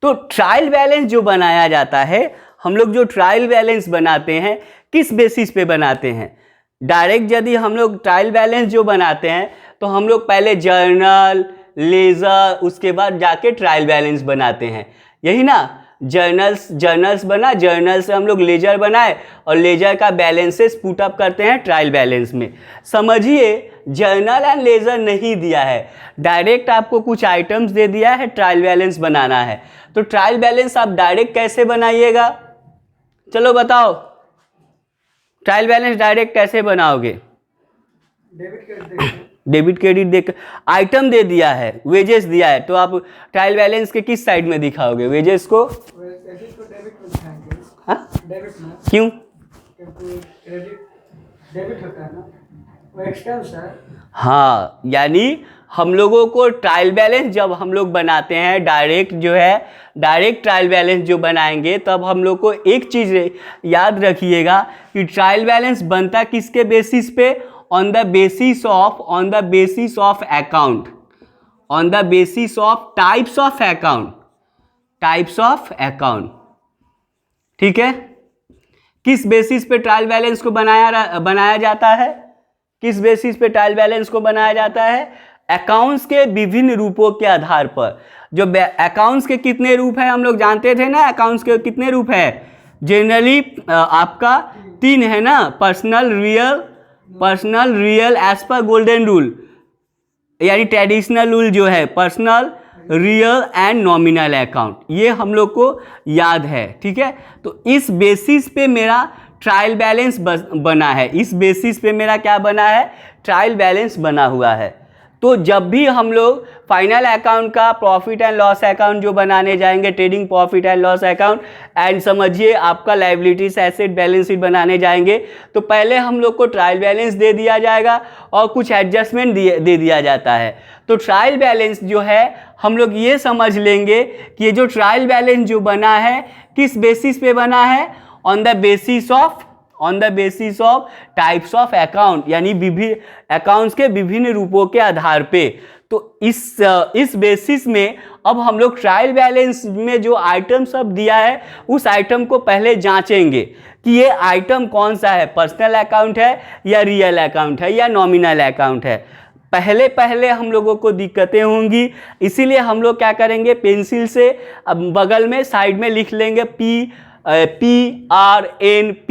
तो ट्रायल बैलेंस जो बनाया जाता है, हम लोग जो ट्रायल बैलेंस बनाते हैं किस बेसिस पे बनाते हैं। डायरेक्ट यदि हम लोग ट्रायल बैलेंस जो बनाते हैं तो हम लोग पहले जर्नल, लेजर, उसके बाद जाके ट्रायल बैलेंस बनाते हैं, यही ना। जर्नल्स बना, जर्नल से हम लोग लेजर बनाए और लेजर का बैलेंसेस पुट अप करते हैं ट्रायल बैलेंस में। समझिए, जर्नल एंड लेजर नहीं दिया है, डायरेक्ट आपको कुछ आइटम्स दे दिया है, ट्रायल बैलेंस बनाना है। तो ट्रायल बैलेंस आप डायरेक्ट कैसे बनाइएगा, चलो बताओ, ट्रायल बैलेंस डायरेक्ट कैसे बनाओगे। डेबिट क्रेडिट देख, आइटम दे दिया है, वेजेस दिया है, तो आप ट्रायल बैलेंस के किस साइड में दिखाओगे, वेजेस को? हाँ, क्यों? डेबिट होता है ना, वो एक्सपेंस है। हाँ, यानी हम लोगों को ट्रायल बैलेंस जब हम लोग बनाते हैं, डायरेक्ट ट्रायल बैलेंस जो बनाएंगे, तब हम लोग को एक चीज़ याद रखिएगा कि ट्रायल बैलेंस बनता किसके बेसिस पे, on the basis of types of account. ठीक है, किस बेसिस पे ट्रायल बैलेंस को बनाया जाता है, किस बेसिस पे ट्रायल बैलेंस को बनाया जाता है, अकाउंट्स के विभिन्न रूपों के आधार पर। जो अकाउंट्स के कितने रूप हैं हम लोग जानते थे ना, अकाउंट्स के कितने रूप है, जनरली आपका 3 है ना, पर्सनल रियल एज पर गोल्डन रूल, यानी ट्रेडिशनल रूल जो है, personal, real and nominal account, ये हम लोग को याद है। ठीक है, तो इस बेसिस पे मेरा ट्रायल बैलेंस बना है, इस बेसिस पे मेरा क्या बना है, ट्रायल बैलेंस बना हुआ है। तो जब भी हम लोग फाइनल अकाउंट का प्रॉफिट एंड लॉस अकाउंट जो बनाने जाएंगे, trading profit and loss account, and समझिए आपका लायबिलिटीज एसेट बैलेंस शीट बनाने जाएंगे, तो पहले हम लोग को ट्रायल बैलेंस दे दिया जाएगा और कुछ एडजस्टमेंट दे दिया जाता है। तो ट्रायल बैलेंस जो है हम लोग ये समझ लेंगे कि ये जो ट्रायल बैलेंस जो बना है किस बेसिस पे बना है, on the basis of types of account, यानी विभिन्न अकाउंट्स के विभिन्न रूपों के आधार पे। तो इस बेसिस में अब हम लोग ट्रायल बैलेंस में जो आइटम सब दिया है उस आइटम को पहले जांचेंगे कि ये आइटम कौन सा है, पर्सनल अकाउंट है या रियल अकाउंट है या नॉमिनल अकाउंट है। पहले हम लोगों को दिक्कतें होंगी, इसीलिए हम लोग क्या करेंगे, पेंसिल से अब बगल में साइड में लिख लेंगे PRNP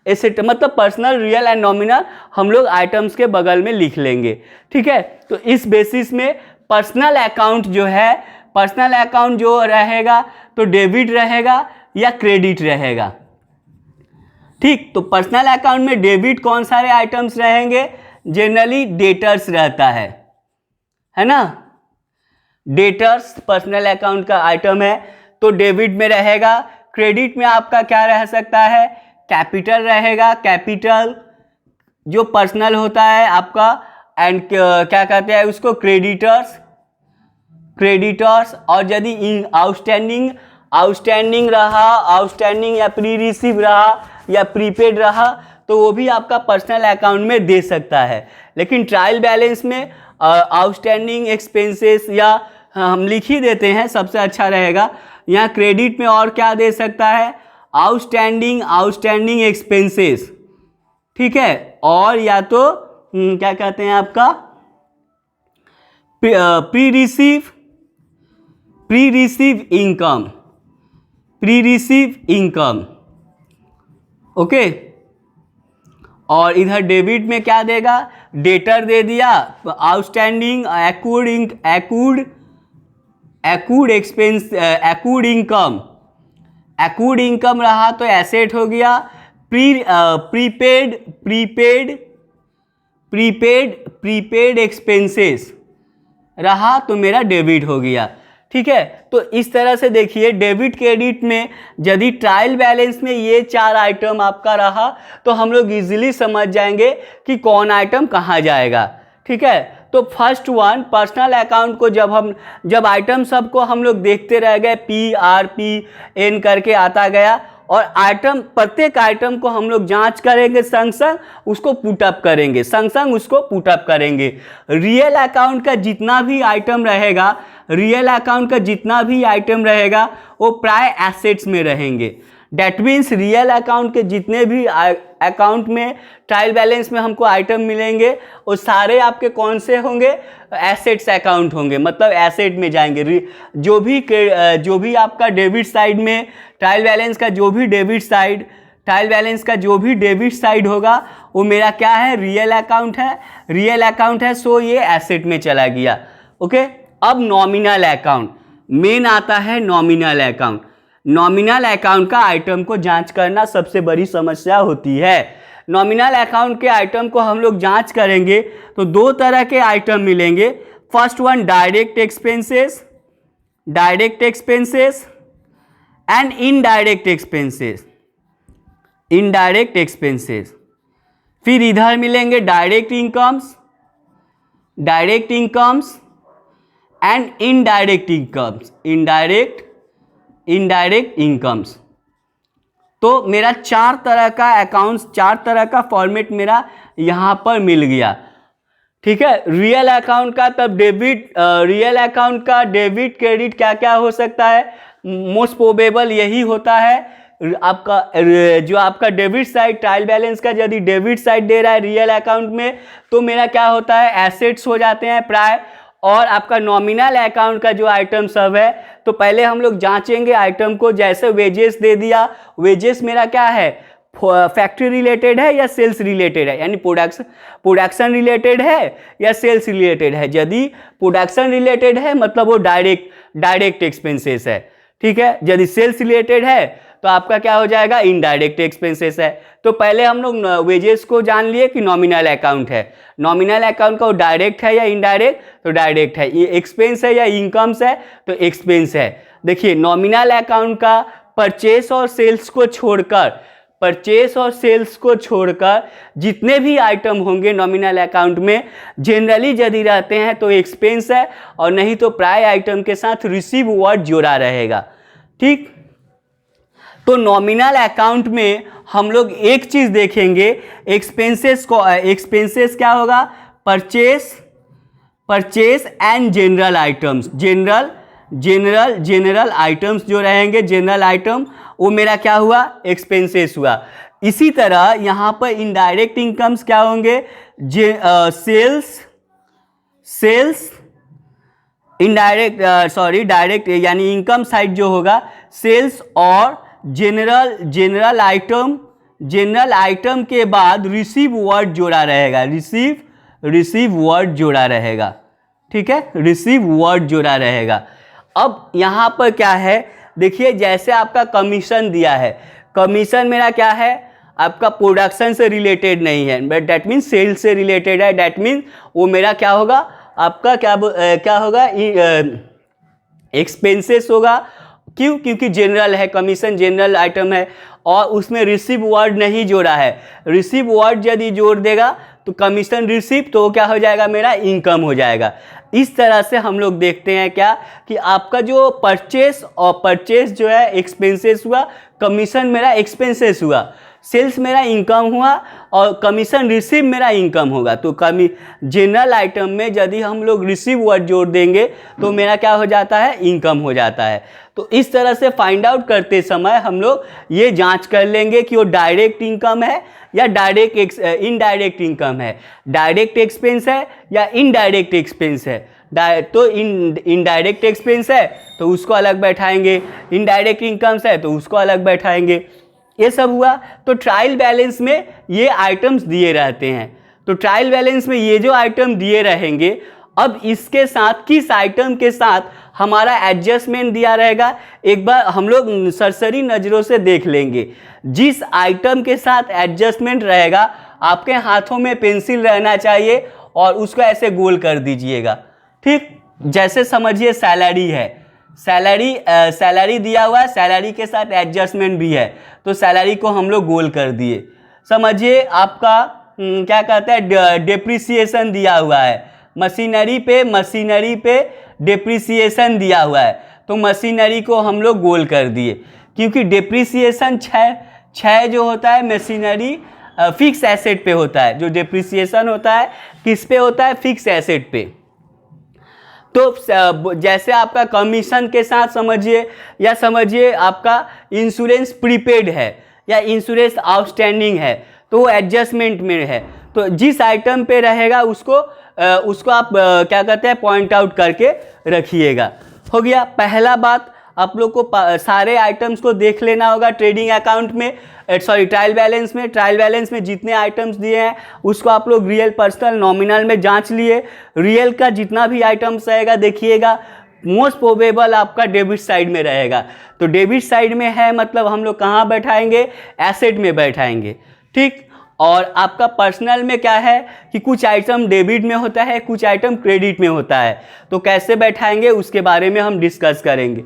एसेट, मतलब पर्सनल, रियल एंड नॉमिनल हम लोग आइटम्स के बगल में लिख लेंगे। ठीक है, तो इस बेसिस में पर्सनल अकाउंट जो है, पर्सनल अकाउंट जो रहेगा तो डेबिट रहेगा या क्रेडिट रहेगा। ठीक, तो पर्सनल अकाउंट में डेबिट कौन सारे आइटम्स रहेंगे? जनरली डेटर्स रहता है ना, डेटर्स पर्सनल अकाउंट का आइटम है तो डेबिट में रहेगा। क्रेडिट में आपका क्या रह सकता है? कैपिटल रहेगा, कैपिटल जो पर्सनल होता है आपका, एंड क्या कहते हैं उसको, क्रेडिटर्स, और यदि आउटस्टैंडिंग रहा, आउटस्टैंडिंग या प्री रिसीव रहा या प्रीपेड रहा तो वो भी आपका पर्सनल अकाउंट में दे सकता है। लेकिन ट्रायल बैलेंस में आउटस्टैंडिंग एक्सपेंसेस या हम लिख ही देते हैं, सबसे अच्छा रहेगा। यहाँ क्रेडिट में और क्या दे सकता है? आउटस्टैंडिंग एक्सपेंसेस, ठीक है, और या तो क्या कहते हैं आपका प्री रिसीव इनकम, ओके। और इधर डेबिट में क्या देगा? डेटर दे दिया, आउटस्टैंडिंग, एक्रूड इनकम रहा तो एसेट हो गया। प्रीपेड एक्सपेंसेस रहा तो मेरा डेबिट हो गया। ठीक है, तो इस तरह से देखिए डेबिट क्रेडिट में यदि ट्रायल बैलेंस में ये 4 आइटम आपका रहा तो हम लोग इजीली समझ जाएंगे कि कौन आइटम कहाँ जाएगा। ठीक है, तो फर्स्ट वन पर्सनल अकाउंट को जब आइटम सबको हम लोग देखते रह गए, PRPN करके आता गया, और आइटम, प्रत्येक आइटम को हम लोग जांच करेंगे, संग उसको पुटअप करेंगे। रियल अकाउंट का जितना भी आइटम रहेगा वो प्राय एसेट्स में रहेंगे। डेट मीन्स रियल अकाउंट के जितने भी अकाउंट में ट्रायल बैलेंस में हमको आइटम मिलेंगे वो सारे आपके कौन से होंगे? एसेट्स अकाउंट होंगे, मतलब एसेट में जाएंगे। जो भी आपका डेबिट साइड में ट्रायल बैलेंस का जो भी डेबिट साइड होगा वो मेरा क्या है? रियल अकाउंट है, सो ये एसेट में चला गया। ओके, अब नॉमिनल अकाउंट मेन आता है। नॉमिनल अकाउंट का आइटम को जांच करना सबसे बड़ी समस्या होती है। नॉमिनल अकाउंट के आइटम को हम लोग जांच करेंगे तो 2 तरह के आइटम मिलेंगे। First one direct expenses and indirect expenses. फिर इधर मिलेंगे direct incomes and indirect incomes. तो मेरा 4 तरह का अकाउंट्स, 4 तरह का फॉर्मेट मेरा यहाँ पर मिल गया। ठीक है, रियल अकाउंट का डेबिट क्रेडिट क्या क्या हो सकता है? मोस्ट प्रोबेबल यही होता है आपका जो आपका डेबिट साइड, ट्रायल बैलेंस का यदि डेबिट साइड दे रहा है रियल अकाउंट में तो मेरा क्या होता है? एसेट्स हो जाते हैं प्राय। और आपका नॉमिनल अकाउंट का जो आइटम सब है तो पहले हम लोग जांचेंगे आइटम को। जैसे वेजेस दे दिया, वेजेस मेरा क्या है? फैक्ट्री रिलेटेड है या सेल्स रिलेटेड है, यानी प्रोडक्शन रिलेटेड है या सेल्स रिलेटेड है। यदि प्रोडक्शन रिलेटेड है मतलब वो डायरेक्ट एक्सपेंसेस है। ठीक है, यदि सेल्स रिलेटेड है तो आपका क्या हो जाएगा? इनडायरेक्ट एक्सपेंसेस है। तो पहले हम लोग वेजेस को जान लिए कि नॉमिनल अकाउंट है। नॉमिनल अकाउंट का वो डायरेक्ट है या इनडायरेक्ट? तो डायरेक्ट है। ये एक्सपेंस है या इनकम्स है? तो एक्सपेंस है। देखिए नॉमिनल अकाउंट का परचेस और सेल्स को छोड़कर जितने भी आइटम होंगे नॉमिनल अकाउंट में जनरली यदि रहते हैं तो एक्सपेंस है, और नहीं तो प्राय आइटम के साथ रिसीव वर्ड जोड़ा रहेगा। ठीक, तो नॉमिनल अकाउंट में हम लोग एक चीज देखेंगे, एक्सपेंसेस क्या होगा? Purchase and general items. General items जो रहेंगे, जनरल आइटम, वो मेरा क्या हुआ? एक्सपेंसेस हुआ। इसी तरह यहाँ पर इनडायरेक्ट इनकम्स क्या होंगे? इनडायरेक्ट डायरेक्ट यानी इनकम साइड जो होगा सेल्स और जनरल आइटम के बाद रिसीव वर्ड जोड़ा रहेगा, रिसीव वर्ड जोड़ा रहेगा, ठीक है, रिसीव वर्ड जोड़ा रहेगा। अब यहाँ पर क्या है, देखिए जैसे आपका कमीशन दिया है, कमीशन मेरा क्या है, आपका प्रोडक्शन से रिलेटेड नहीं है, बट डैट मीन्स सेल्स से रिलेटेड है, डैट मीन्स वो मेरा क्या होगा, आपका क्या होगा, एक्सपेंसेस होगा। क्यों? क्योंकि जनरल है, कमीशन जनरल आइटम है और उसमें रिसीव वर्ड नहीं जोड़ा है। रिसीव वर्ड यदि जोड़ देगा तो कमीशन रिसीव, तो क्या हो जाएगा, मेरा इनकम हो जाएगा। इस तरह से हम लोग देखते हैं क्या कि आपका जो परचेस जो है एक्सपेंसेस हुआ, कमीशन मेरा एक्सपेंसेस हुआ, सेल्स मेरा इनकम हुआ और कमीशन रिसीव मेरा इनकम होगा। तो जनरल आइटम में यदि हम लोग रिसीव वर्ड जोड़ देंगे तो मेरा क्या हो जाता है, इनकम हो जाता है। तो इस तरह से फाइंड आउट करते समय हम लोग ये जांच कर लेंगे कि वो डायरेक्ट इनकम है या इनडायरेक्ट इनकम है, डायरेक्ट एक्सपेंस है या इनडायरेक्ट एक्सपेंस है। तो इनडायरेक्ट एक्सपेंस है तो उसको अलग बैठाएंगे, इनडायरेक्ट इनकम्स है तो उसको अलग बैठाएंगे। ये सब हुआ। तो ट्रायल बैलेंस में ये आइटम्स दिए रहते हैं, तो ट्रायल बैलेंस में ये जो आइटम दिए रहेंगे, अब इसके साथ किस आइटम के साथ हमारा एडजस्टमेंट दिया रहेगा, एक बार हम लोग सरसरी नज़रों से देख लेंगे। जिस आइटम के साथ एडजस्टमेंट रहेगा, आपके हाथों में पेंसिल रहना चाहिए और उसको ऐसे गोल कर दीजिएगा, ठीक। जैसे समझिए सैलरी है, सैलरी दिया हुआ है, सैलरी के साथ एडजस्टमेंट भी है, तो सैलरी को हम लोग गोल कर दिए। समझिए आपका क्या कहते हैं, डेप्रिसिएशन दिया हुआ है, मशीनरी पे डेप्रिसिएशन दिया हुआ है, तो मशीनरी को हम लोग गोल कर दिए, क्योंकि डेप्रिसिएशन 6 जो होता है मशीनरी फिक्स एसेट पे होता है। जो डेप्रिसिएशन होता है किस पे होता है, फिक्स एसेट पे। तो जैसे आपका कमीशन के साथ समझिए, या समझिए आपका इंश्योरेंस प्रीपेड है या इंश्योरेंस आउटस्टैंडिंग है, तो वो एडजस्टमेंट में है। तो जिस आइटम पे रहेगा उसको आप क्या कहते हैं, पॉइंट आउट करके रखिएगा। हो गया पहला बात। आप लोग को सारे आइटम्स को देख लेना होगा ट्रेडिंग अकाउंट में, ट्रायल बैलेंस में जितने आइटम्स दिए हैं उसको आप लोग रियल, पर्सनल, नॉमिनल में जांच लिए। रियल का जितना भी आइटम्स रहेगा देखिएगा, मोस्ट प्रोबेबल आपका डेबिट साइड में रहेगा। तो डेबिट साइड में है मतलब हम लोग कहाँ बैठाएंगे, एसेट में बैठाएंगे, ठीक। और आपका पर्सनल में क्या है कि कुछ आइटम डेबिट में होता है, कुछ आइटम क्रेडिट में होता है, तो कैसे बैठाएंगे उसके बारे में हम डिस्कस करेंगे।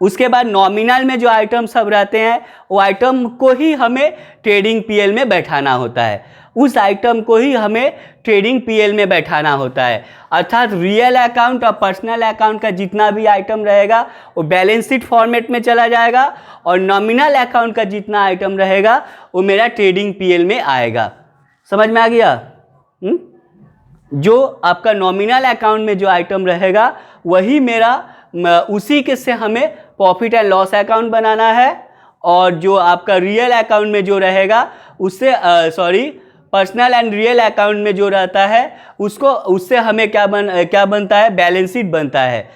उसके बाद नॉमिनल में जो आइटम सब रहते हैं वो आइटम को ही हमें ट्रेडिंग पीएल में बैठाना होता है, उस आइटम को ही हमें ट्रेडिंग पीएल में बैठाना होता है। अर्थात रियल अकाउंट और पर्सनल अकाउंट का जितना भी आइटम रहेगा वो बैलेंस शीट फॉर्मेट में चला जाएगा, और नॉमिनल अकाउंट का जितना आइटम रहेगा वो मेरा ट्रेडिंग पीएल में आएगा। समझ में आ गया? जो आपका नॉमिनल अकाउंट में जो आइटम रहेगा वही मेरा, उसी के से हमें प्रॉफिट एंड लॉस अकाउंट बनाना है, और जो आपका रियल अकाउंट में जो रहेगा उससे पर्सनल एंड रियल अकाउंट में जो रहता है उससे हमें क्या बनता है, बैलेंस शीट बनता है।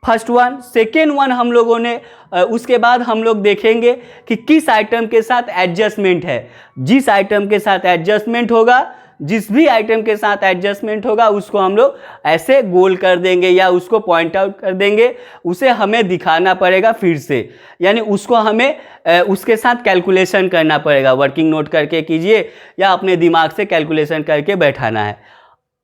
First one. सेकेंड वन हम लोगों ने उसके बाद हम लोग देखेंगे कि किस आइटम के साथ एडजस्टमेंट है। जिस आइटम के साथ एडजस्टमेंट होगा, जिस भी आइटम के साथ एडजस्टमेंट होगा उसको हम लोग ऐसे गोल कर देंगे या उसको पॉइंट आउट कर देंगे, उसे हमें दिखाना पड़ेगा फिर से, यानी उसको हमें उसके साथ कैलकुलेशन करना पड़ेगा। वर्किंग नोट करके कीजिए या अपने दिमाग से कैलकुलेशन करके बैठाना है।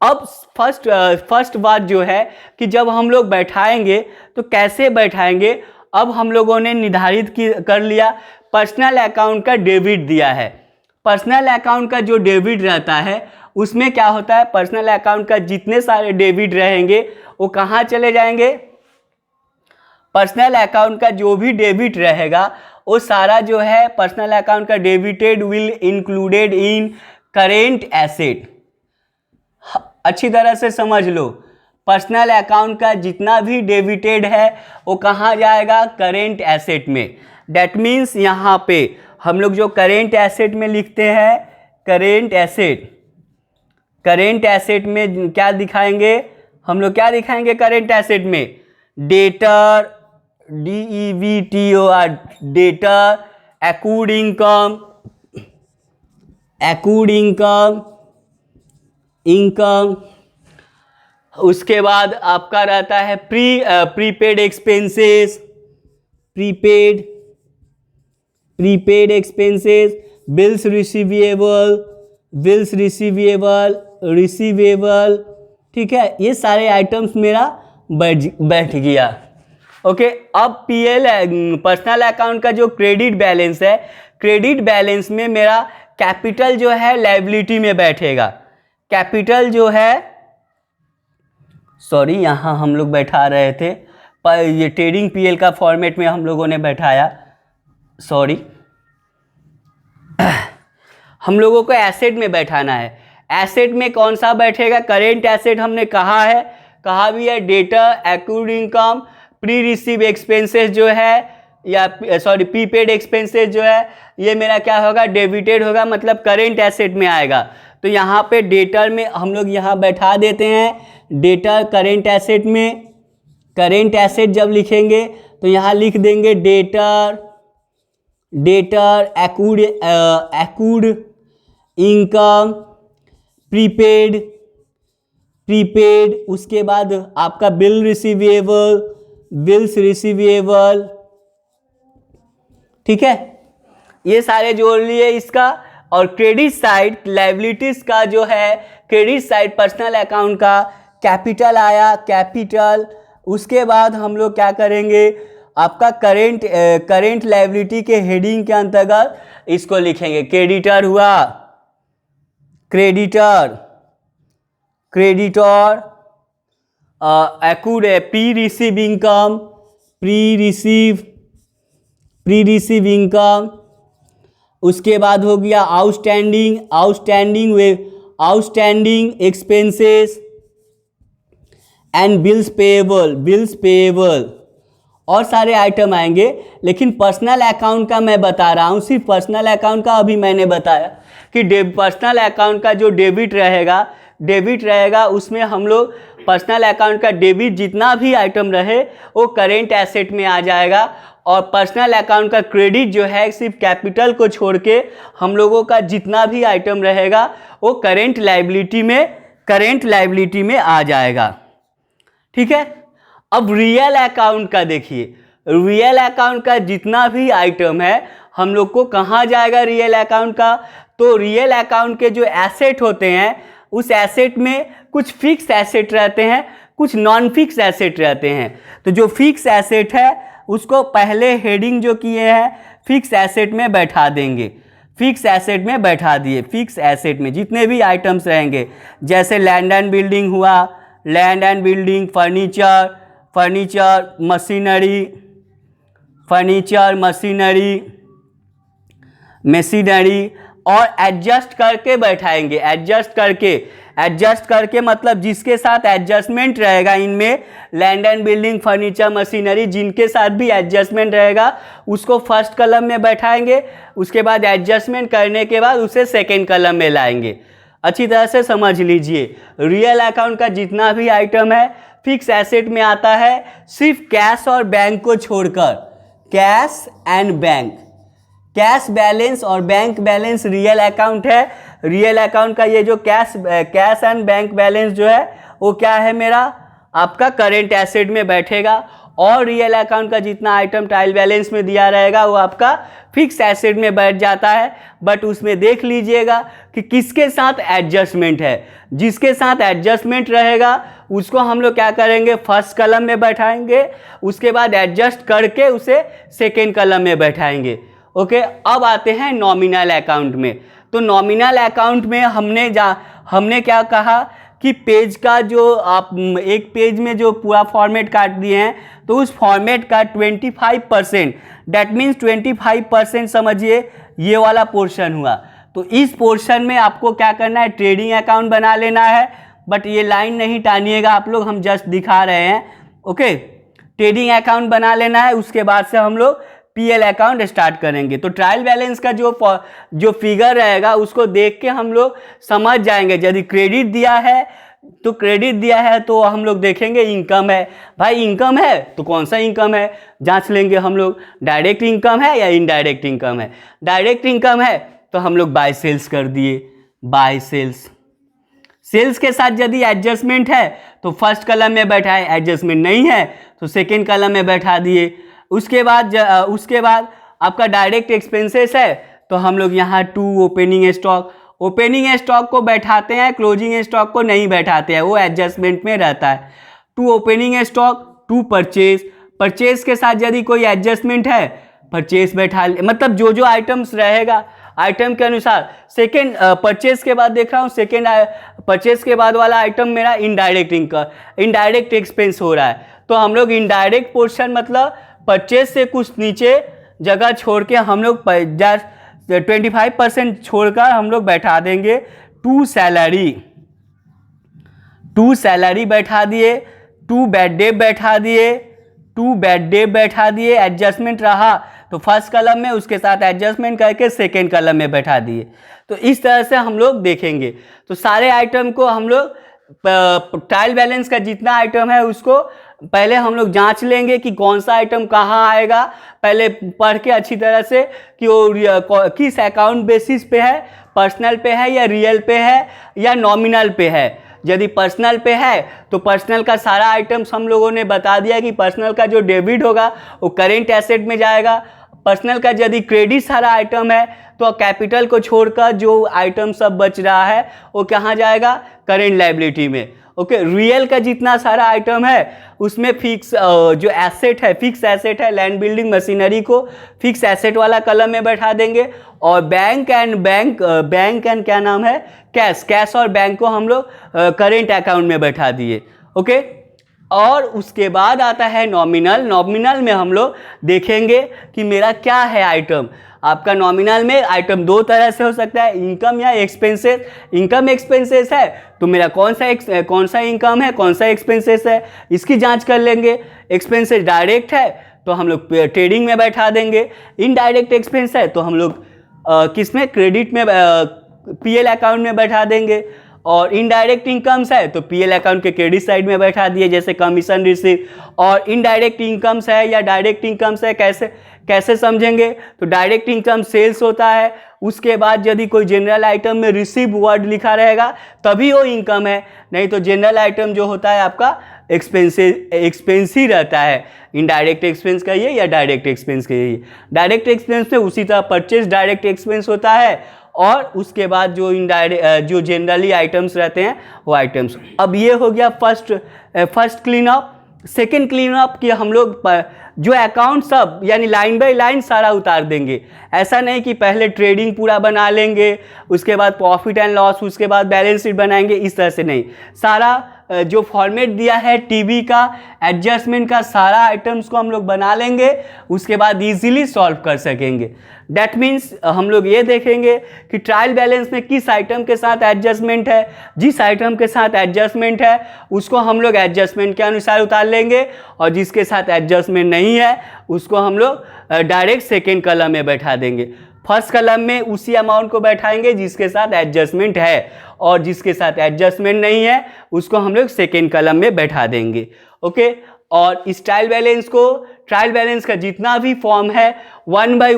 अब फर्स्ट बात जो है कि जब हम लोग बैठाएंगे तो कैसे बैठाएंगे, अब हम लोगों ने निर्धारित कर लिया। पर्सनल अकाउंट का डेबिट दिया है, पर्सनल अकाउंट का जो डेबिट रहता है उसमें क्या होता है, पर्सनल अकाउंट का जितने सारे डेबिट रहेंगे वो कहाँ चले जाएंगे, पर्सनल अकाउंट का जो भी डेबिट रहेगा वो सारा जो है पर्सनल अकाउंट का debited will included in current asset. अच्छी तरह से समझ लो, पर्सनल अकाउंट का जितना भी डेबिटेड है वो कहाँ जाएगा, करेंट एसेट में। डैट मीन्स यहाँ पे हम लोग जो करेंट एसेट में लिखते हैं, करेंट एसेट में क्या दिखाएंगे हम लोग, क्या दिखाएंगे करेंट एसेट में, debtor, DEVTOR, debtor, accrued income, income. उसके बाद आपका रहता है prepaid expenses, prepaid expenses, bills receivable, ठीक है। ये सारे आइटम्स मेरा बैठ गया। ओके, अब पीएल पर्सनल अकाउंट का जो क्रेडिट बैलेंस है, क्रेडिट बैलेंस में मेरा कैपिटल जो है लायबिलिटी में बैठेगा। कैपिटल जो है, सॉरी यहाँ हम लोग बैठा रहे थे, पर ये ट्रेडिंग पीएल का फॉर्मेट में हम लोगों ने बैठाया, सॉरी। हम लोगों को एसेट में बैठाना है। एसेट में कौन सा बैठेगा? करेंट एसेट हमने कहा भी है debtor, accrued income, pre receive expenses जो है, या सॉरी प्रीपेड एक्सपेंसेस जो है, ये मेरा क्या होगा? डेबिटेड होगा, मतलब करेंट एसेट में आएगा। तो यहाँ पे डेटर में हम लोग यहाँ बैठा देते हैं डेटर करेंट एसेट में। करेंट एसेट जब लिखेंगे तो यहाँ लिख देंगे डेटर एक्रूड इनकम, प्रीपेड, उसके बाद आपका बिल्स रिसीवेबल, ठीक है। ये सारे जोड़ लिए इसका। और क्रेडिट साइड लायबिलिटीज का जो है, क्रेडिट साइड पर्सनल अकाउंट का कैपिटल आया, कैपिटल। उसके बाद हम लोग क्या करेंगे? आपका करेंट लायबिलिटी के हेडिंग के अंतर्गत इसको लिखेंगे। क्रेडिटर हुआ, creditor, accrued pre receive income. उसके बाद हो गया outstanding expenses and bills payable, और सारे आइटम आएंगे। लेकिन पर्सनल अकाउंट का मैं बता रहा हूँ, सिर्फ पर्सनल अकाउंट का अभी मैंने बताया कि पर्सनल अकाउंट का जो डेबिट रहेगा उसमें हम लोग पर्सनल अकाउंट का डेबिट जितना भी आइटम रहे वो करेंट एसेट में आ जाएगा। और पर्सनल अकाउंट का क्रेडिट जो है, सिर्फ कैपिटल को छोड़ के हम लोगों का जितना भी आइटम रहेगा वो करेंट लायबिलिटी में आ जाएगा, ठीक है। अब रियल अकाउंट का देखिए, रियल अकाउंट का जितना भी आइटम है हम लोग को कहाँ जाएगा रियल अकाउंट का? तो रियल अकाउंट के जो एसेट होते हैं उस एसेट में कुछ फिक्स एसेट रहते हैं, कुछ नॉन फिक्स एसेट रहते हैं। तो जो फिक्स एसेट है उसको पहले हेडिंग जो किए हैं फिक्स एसेट में बैठा देंगे। फिक्स एसेट में बैठा दिए। फिक्स एसेट में जितने भी आइटम्स रहेंगे, जैसे लैंड एंड बिल्डिंग हुआ, land and building, furniture machinery, और एडजस्ट करके बैठाएंगे। एडजस्ट करके मतलब जिसके साथ एडजस्टमेंट रहेगा, इनमें land and building, furniture, machinery, जिनके साथ भी एडजस्टमेंट रहेगा उसको फर्स्ट कलम में बैठाएंगे। उसके बाद एडजस्टमेंट करने के बाद उसे सेकेंड कलम में लाएंगे। अच्छी तरह से समझ लीजिए, रियल अकाउंट का जितना भी आइटम है फिक्स एसेट में आता है, सिर्फ कैश और बैंक को छोड़कर। Cash and bank, cash balance और बैंक बैलेंस रियल अकाउंट है। रियल अकाउंट का ये जो कैश एंड बैंक बैलेंस जो है वो क्या है? मेरा आपका करेंट एसेट में बैठेगा। और रियल अकाउंट का जितना आइटम ट्रायल बैलेंस में दिया रहेगा वो आपका फिक्स एसेट में बैठ जाता है। बट उसमें देख लीजिएगा कि किसके साथ एडजस्टमेंट है। जिसके साथ एडजस्टमेंट रहेगा उसको हम लोग क्या करेंगे? फर्स्ट कलम में बैठाएंगे। उसके बाद एडजस्ट करके उसे सेकेंड कलम में बैठाएंगे। ओके, अब आते हैं नॉमिनल अकाउंट में। तो नॉमिनल अकाउंट में हमने क्या कहा कि पेज का जो आप एक पेज में जो पूरा फॉर्मेट काट दिए हैं तो उस फॉर्मेट का 25%, डैट मीन्स 25% समझिए ये वाला पोर्शन हुआ। तो इस पोर्शन में आपको क्या करना है? ट्रेडिंग अकाउंट बना लेना है। बट ये लाइन नहीं टानिएगा आप लोग, हम जस्ट दिखा रहे हैं। ओके, ट्रेडिंग अकाउंट बना लेना है। उसके बाद से हम लोग पीएल अकाउंट स्टार्ट करेंगे। तो ट्रायल बैलेंस का जो फिगर रहेगा उसको देख के हम लोग समझ जाएंगे। यदि क्रेडिट दिया है तो क्रेडिट दिया है तो हम लोग देखेंगे इनकम है। भाई इनकम है तो कौन सा इनकम है जांच लेंगे हम लोग, डायरेक्ट इनकम है या इनडायरेक्ट इनकम है। डायरेक्ट इनकम है तो हम लोग बाय सेल्स कर दिए, बाय सेल्स। सेल्स के साथ यदि एडजस्टमेंट है तो फर्स्ट कलम में बैठाए, एडजस्टमेंट नहीं है तो सेकेंड कलम में बैठा दिए। उसके बाद आपका डायरेक्ट एक्सपेंसेस है तो हम लोग यहाँ to opening stock, opening stock को बैठाते हैं, क्लोजिंग स्टॉक को नहीं बैठाते हैं, वो एडजस्टमेंट में रहता है। To opening stock, to purchase, purchase के साथ यदि कोई एडजस्टमेंट है परचेज बैठा, मतलब जो जो आइटम्स रहेगा आइटम के अनुसार। सेकेंड परचेज के बाद देख रहा हूँ, सेकेंड परचेज के बाद वाला आइटम मेरा इनडायरेक्ट इनकम, इनडायरेक्ट एक्सपेंस हो रहा है, तो हम लोग इनडायरेक्ट पोर्शन मतलब परचेज से कुछ नीचे जगह छोड़ के हम लोग 25% छोड़कर हम लोग बैठा देंगे टू सैलरी, टू सैलरी बैठा दिए, टू बैड डेट बैठा दिए, टू बैड डेट बैठा दिए। एडजस्टमेंट रहा तो फर्स्ट कलम में उसके साथ एडजस्टमेंट करके सेकेंड कलम में बैठा दिए। तो इस तरह से हम लोग देखेंगे। तो सारे आइटम को हम लोग ट्रायल बैलेंस का जितना आइटम है उसको पहले हम लोग जांच लेंगे कि कौन सा आइटम कहाँ आएगा, पहले पढ़ के अच्छी तरह से कि वो किस अकाउंट बेसिस पे है, पर्सनल पे है या रियल पे है या नॉमिनल पे है। यदि पर्सनल पे है तो पर्सनल का सारा आइटम्स हम लोगों ने बता दिया कि पर्सनल का जो डेबिट होगा वो करेंट एसेट में जाएगा। पर्सनल का यदि क्रेडिट सारा आइटम है तो कैपिटल को छोड़कर जो आइटम सब बच रहा है वो कहाँ जाएगा, करेंट लायबिलिटी में। ओके, रियल का जितना सारा आइटम है उसमें फिक्स जो एसेट है, फिक्स एसेट है, लैंड बिल्डिंग मशीनरी को फिक्स एसेट वाला कलम में बैठा देंगे। और बैंक एंड क्या नाम है, कैश और बैंक को हम लोग करेंट अकाउंट में बैठा दिए। ओके, और उसके बाद आता है नॉमिनल। नॉमिनल में हम लोग देखेंगे कि मेरा क्या है आइटम। आपका नॉमिनल में आइटम दो तरह से हो सकता है, इनकम या एक्सपेंसेस। इनकम एक्सपेंसेस है तो मेरा कौन सा इनकम है, कौन सा एक्सपेंसेस है, इसकी जांच कर लेंगे। एक्सपेंसेस डायरेक्ट है तो हम लोग ट्रेडिंग में बैठा देंगे। इनडायरेक्ट एक्सपेंस है तो हम लोग किस में, क्रेडिट में, पीएल अकाउंट में बैठा देंगे। और इनडायरेक्ट इनकम्स है तो पीएल अकाउंट के क्रेडिट साइड में बैठा दिए, जैसे कमीशन रिसीव। और इनडायरेक्ट इनकम्स है या डायरेक्ट इनकम्स है, कैसे समझेंगे, तो डायरेक्ट इनकम सेल्स होता है, उसके बाद यदि कोई जनरल आइटम में रिसीव वर्ड लिखा रहेगा तभी वो इनकम है, नहीं तो जनरल आइटम जो होता है आपका एक्सपेंस ही रहता है। इनडायरेक्ट एक्सपेंस कहिए या डायरेक्ट एक्सपेंस कहिए। डायरेक्ट एक्सपेंस में उसी तरह परचेज डायरेक्ट एक्सपेंस होता है, और उसके बाद जो जनरली आइटम्स रहते हैं वो आइटम्स। अब ये हो गया first clean up. Second clean up कि हम लोग जो अकाउंट सब यानी लाइन बाय लाइन सारा उतार देंगे। ऐसा नहीं कि पहले ट्रेडिंग पूरा बना लेंगे, उसके बाद प्रॉफिट एंड लॉस, उसके बाद बैलेंस शीट बनाएंगे, इस तरह से नहीं। सारा जो फॉर्मेट दिया है टीवी का, एडजस्टमेंट का, सारा आइटम्स को हम लोग बना लेंगे, उसके बाद इजीली सॉल्व कर सकेंगे। दैट मीन्स हम लोग ये देखेंगे कि ट्रायल बैलेंस में किस आइटम के साथ एडजस्टमेंट है। जिस आइटम के साथ एडजस्टमेंट है उसको हम लोग एडजस्टमेंट के अनुसार उतार लेंगे, और जिसके साथ एडजस्टमेंट नहीं है उसको हम लोग डायरेक्ट सेकेंड कलम में बैठा देंगे। फर्स्ट कलम में उसी अमाउंट को बैठाएंगे जिसके साथ एडजस्टमेंट है, और जिसके साथ एडजस्टमेंट नहीं है उसको हम लोग सेकेंड कलम में बैठा देंगे। ओके, और इस ट्रायल बैलेंस का जितना भी फॉर्म है वन बाय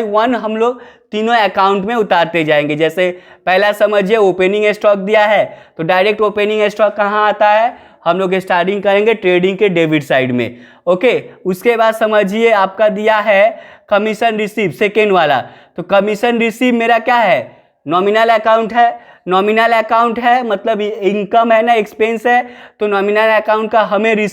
वन हम लोग तीनों अकाउंट में उतारते जाएंगे। जैसे पहला समझिए, ओपनिंग स्टॉक दिया है तो डायरेक्ट ओपनिंग स्टॉक कहाँ आता है, हम लोग स्टार्टिंग करेंगे ट्रेडिंग के डेबिट साइड में। ओके, उसके बाद समझिए आपका दिया है कमीशन रिसीव, सेकेंड वाला। तो कमीशन रिसीव मेरा क्या है, नॉमिनल अकाउंट है। नॉमिनल अकाउंट है मतलब इनकम है ना, एक्सपेंस है, तो नॉमिनल अकाउंट का हमें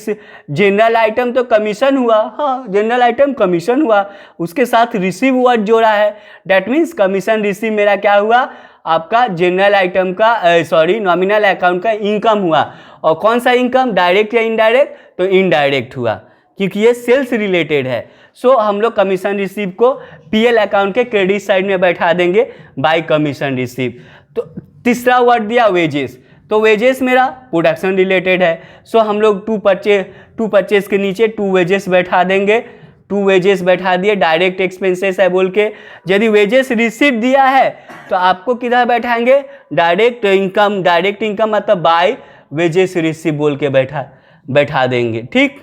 जनरल आइटम तो कमीशन हुआ, हाँ जनरल आइटम कमीशन हुआ, उसके साथ रिसीव वर्ड जोड़ा है। डैट मीन्स कमीशन रिसीव मेरा क्या हुआ, आपका जनरल आइटम का नॉमिनल अकाउंट का इनकम हुआ। और कौन सा इनकम, डायरेक्ट या इनडायरेक्ट, तो इनडायरेक्ट हुआ क्योंकि ये सेल्स रिलेटेड है। सो हम लोग कमीशन रिसीव को पीएल अकाउंट के क्रेडिट साइड में बैठा देंगे बाय कमीशन रिसीव। तो तीसरा वर्ड दिया वेजेस, तो वेजेस मेरा प्रोडक्शन रिलेटेड है। सो हम लोग टू परचेज के नीचे टू वेजेस बैठा देंगे। टू वेजेस बैठा दिए, डायरेक्ट एक्सपेंसेस है बोल के। यदि वेजेस रिसीव दिया है तो आपको किधर बैठाएंगे, डायरेक्ट इनकम मतलब वेजेस रिसीव बोल के बैठा देंगे। ठीक,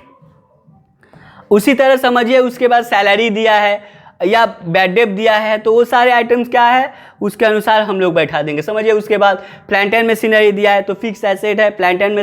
उसी तरह समझिए उसके बाद सैलरी दिया है या बैड डेट दिया है तो वो सारे आइटम्स क्या है उसके अनुसार हम लोग बैठा देंगे। समझिए उसके बाद प्लांट एंड मशीनरी दिया है तो फिक्स एसेट है प्लांट एंड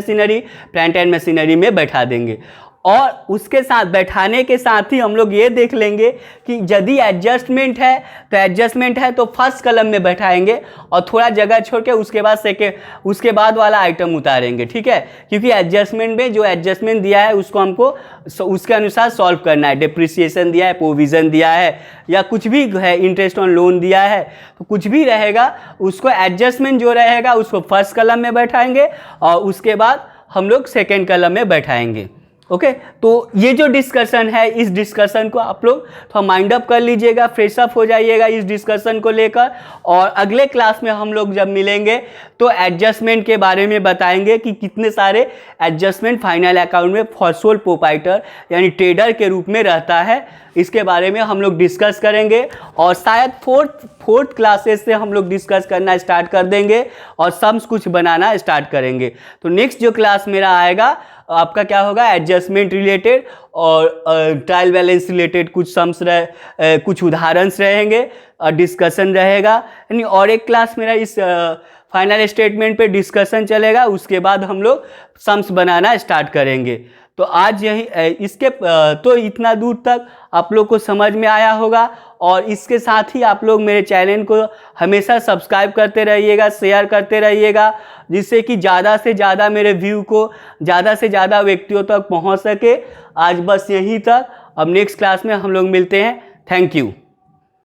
मशीनरी में बैठा देंगे। और उसके साथ बैठाने के साथ ही हम लोग ये देख लेंगे कि यदि एडजस्टमेंट है तो फर्स्ट कलम में बैठाएंगे और थोड़ा जगह छोड़ के उसके बाद वाला आइटम उतारेंगे। ठीक है, क्योंकि एडजस्टमेंट में जो एडजस्टमेंट दिया है उसको हमको उसके अनुसार सॉल्व करना है। डिप्रिसिएशन दिया है, प्रोविज़न दिया है या कुछ भी है, इंटरेस्ट ऑन लोन दिया है, तो कुछ भी रहेगा उसको एडजस्टमेंट जो रहेगा उसको फर्स्ट कलम में बैठाएंगे और उसके बाद हम लोग सेकेंड कलम में बैठाएंगे। ओके, तो ये जो डिस्कशन है इस डिस्कशन को आप लोग थोड़ा माइंड अप कर लीजिएगा, फ्रेश अप हो जाइएगा इस डिस्कशन को लेकर। और अगले क्लास में हम लोग जब मिलेंगे तो एडजस्टमेंट के बारे में बताएंगे कि कितने सारे एडजस्टमेंट फाइनल अकाउंट में फॉर सोल प्रोप्राइटर यानी ट्रेडर के रूप में रहता है, इसके बारे में हम लोग डिस्कस करेंगे। और शायद फोर्थ क्लासेस से हम लोग डिस्कस करना स्टार्ट कर देंगे और सम्स कुछ बनाना स्टार्ट करेंगे। तो नेक्स्ट जो क्लास मेरा आएगा आपका क्या होगा, एडजस्टमेंट रिलेटेड और ट्रायल बैलेंस रिलेटेड कुछ सम्स कुछ उदाहरण रहेंगे और डिस्कशन रहेगा। यानी और एक क्लास मेरा इस फाइनल स्टेटमेंट पे डिस्कशन चलेगा, उसके बाद हम लोग सम्स बनाना स्टार्ट करेंगे। तो आज यही इसके तो इतना दूर तक आप लोग को समझ में आया होगा। और इसके साथ ही आप लोग मेरे चैनल को हमेशा सब्सक्राइब करते रहिएगा, शेयर करते रहिएगा, जिससे कि ज़्यादा से ज़्यादा मेरे व्यू को ज़्यादा से ज़्यादा व्यक्तियों तक पहुंच सके। आज बस यहीं तक, अब नेक्स्ट क्लास में हम लोग मिलते हैं। Thank you.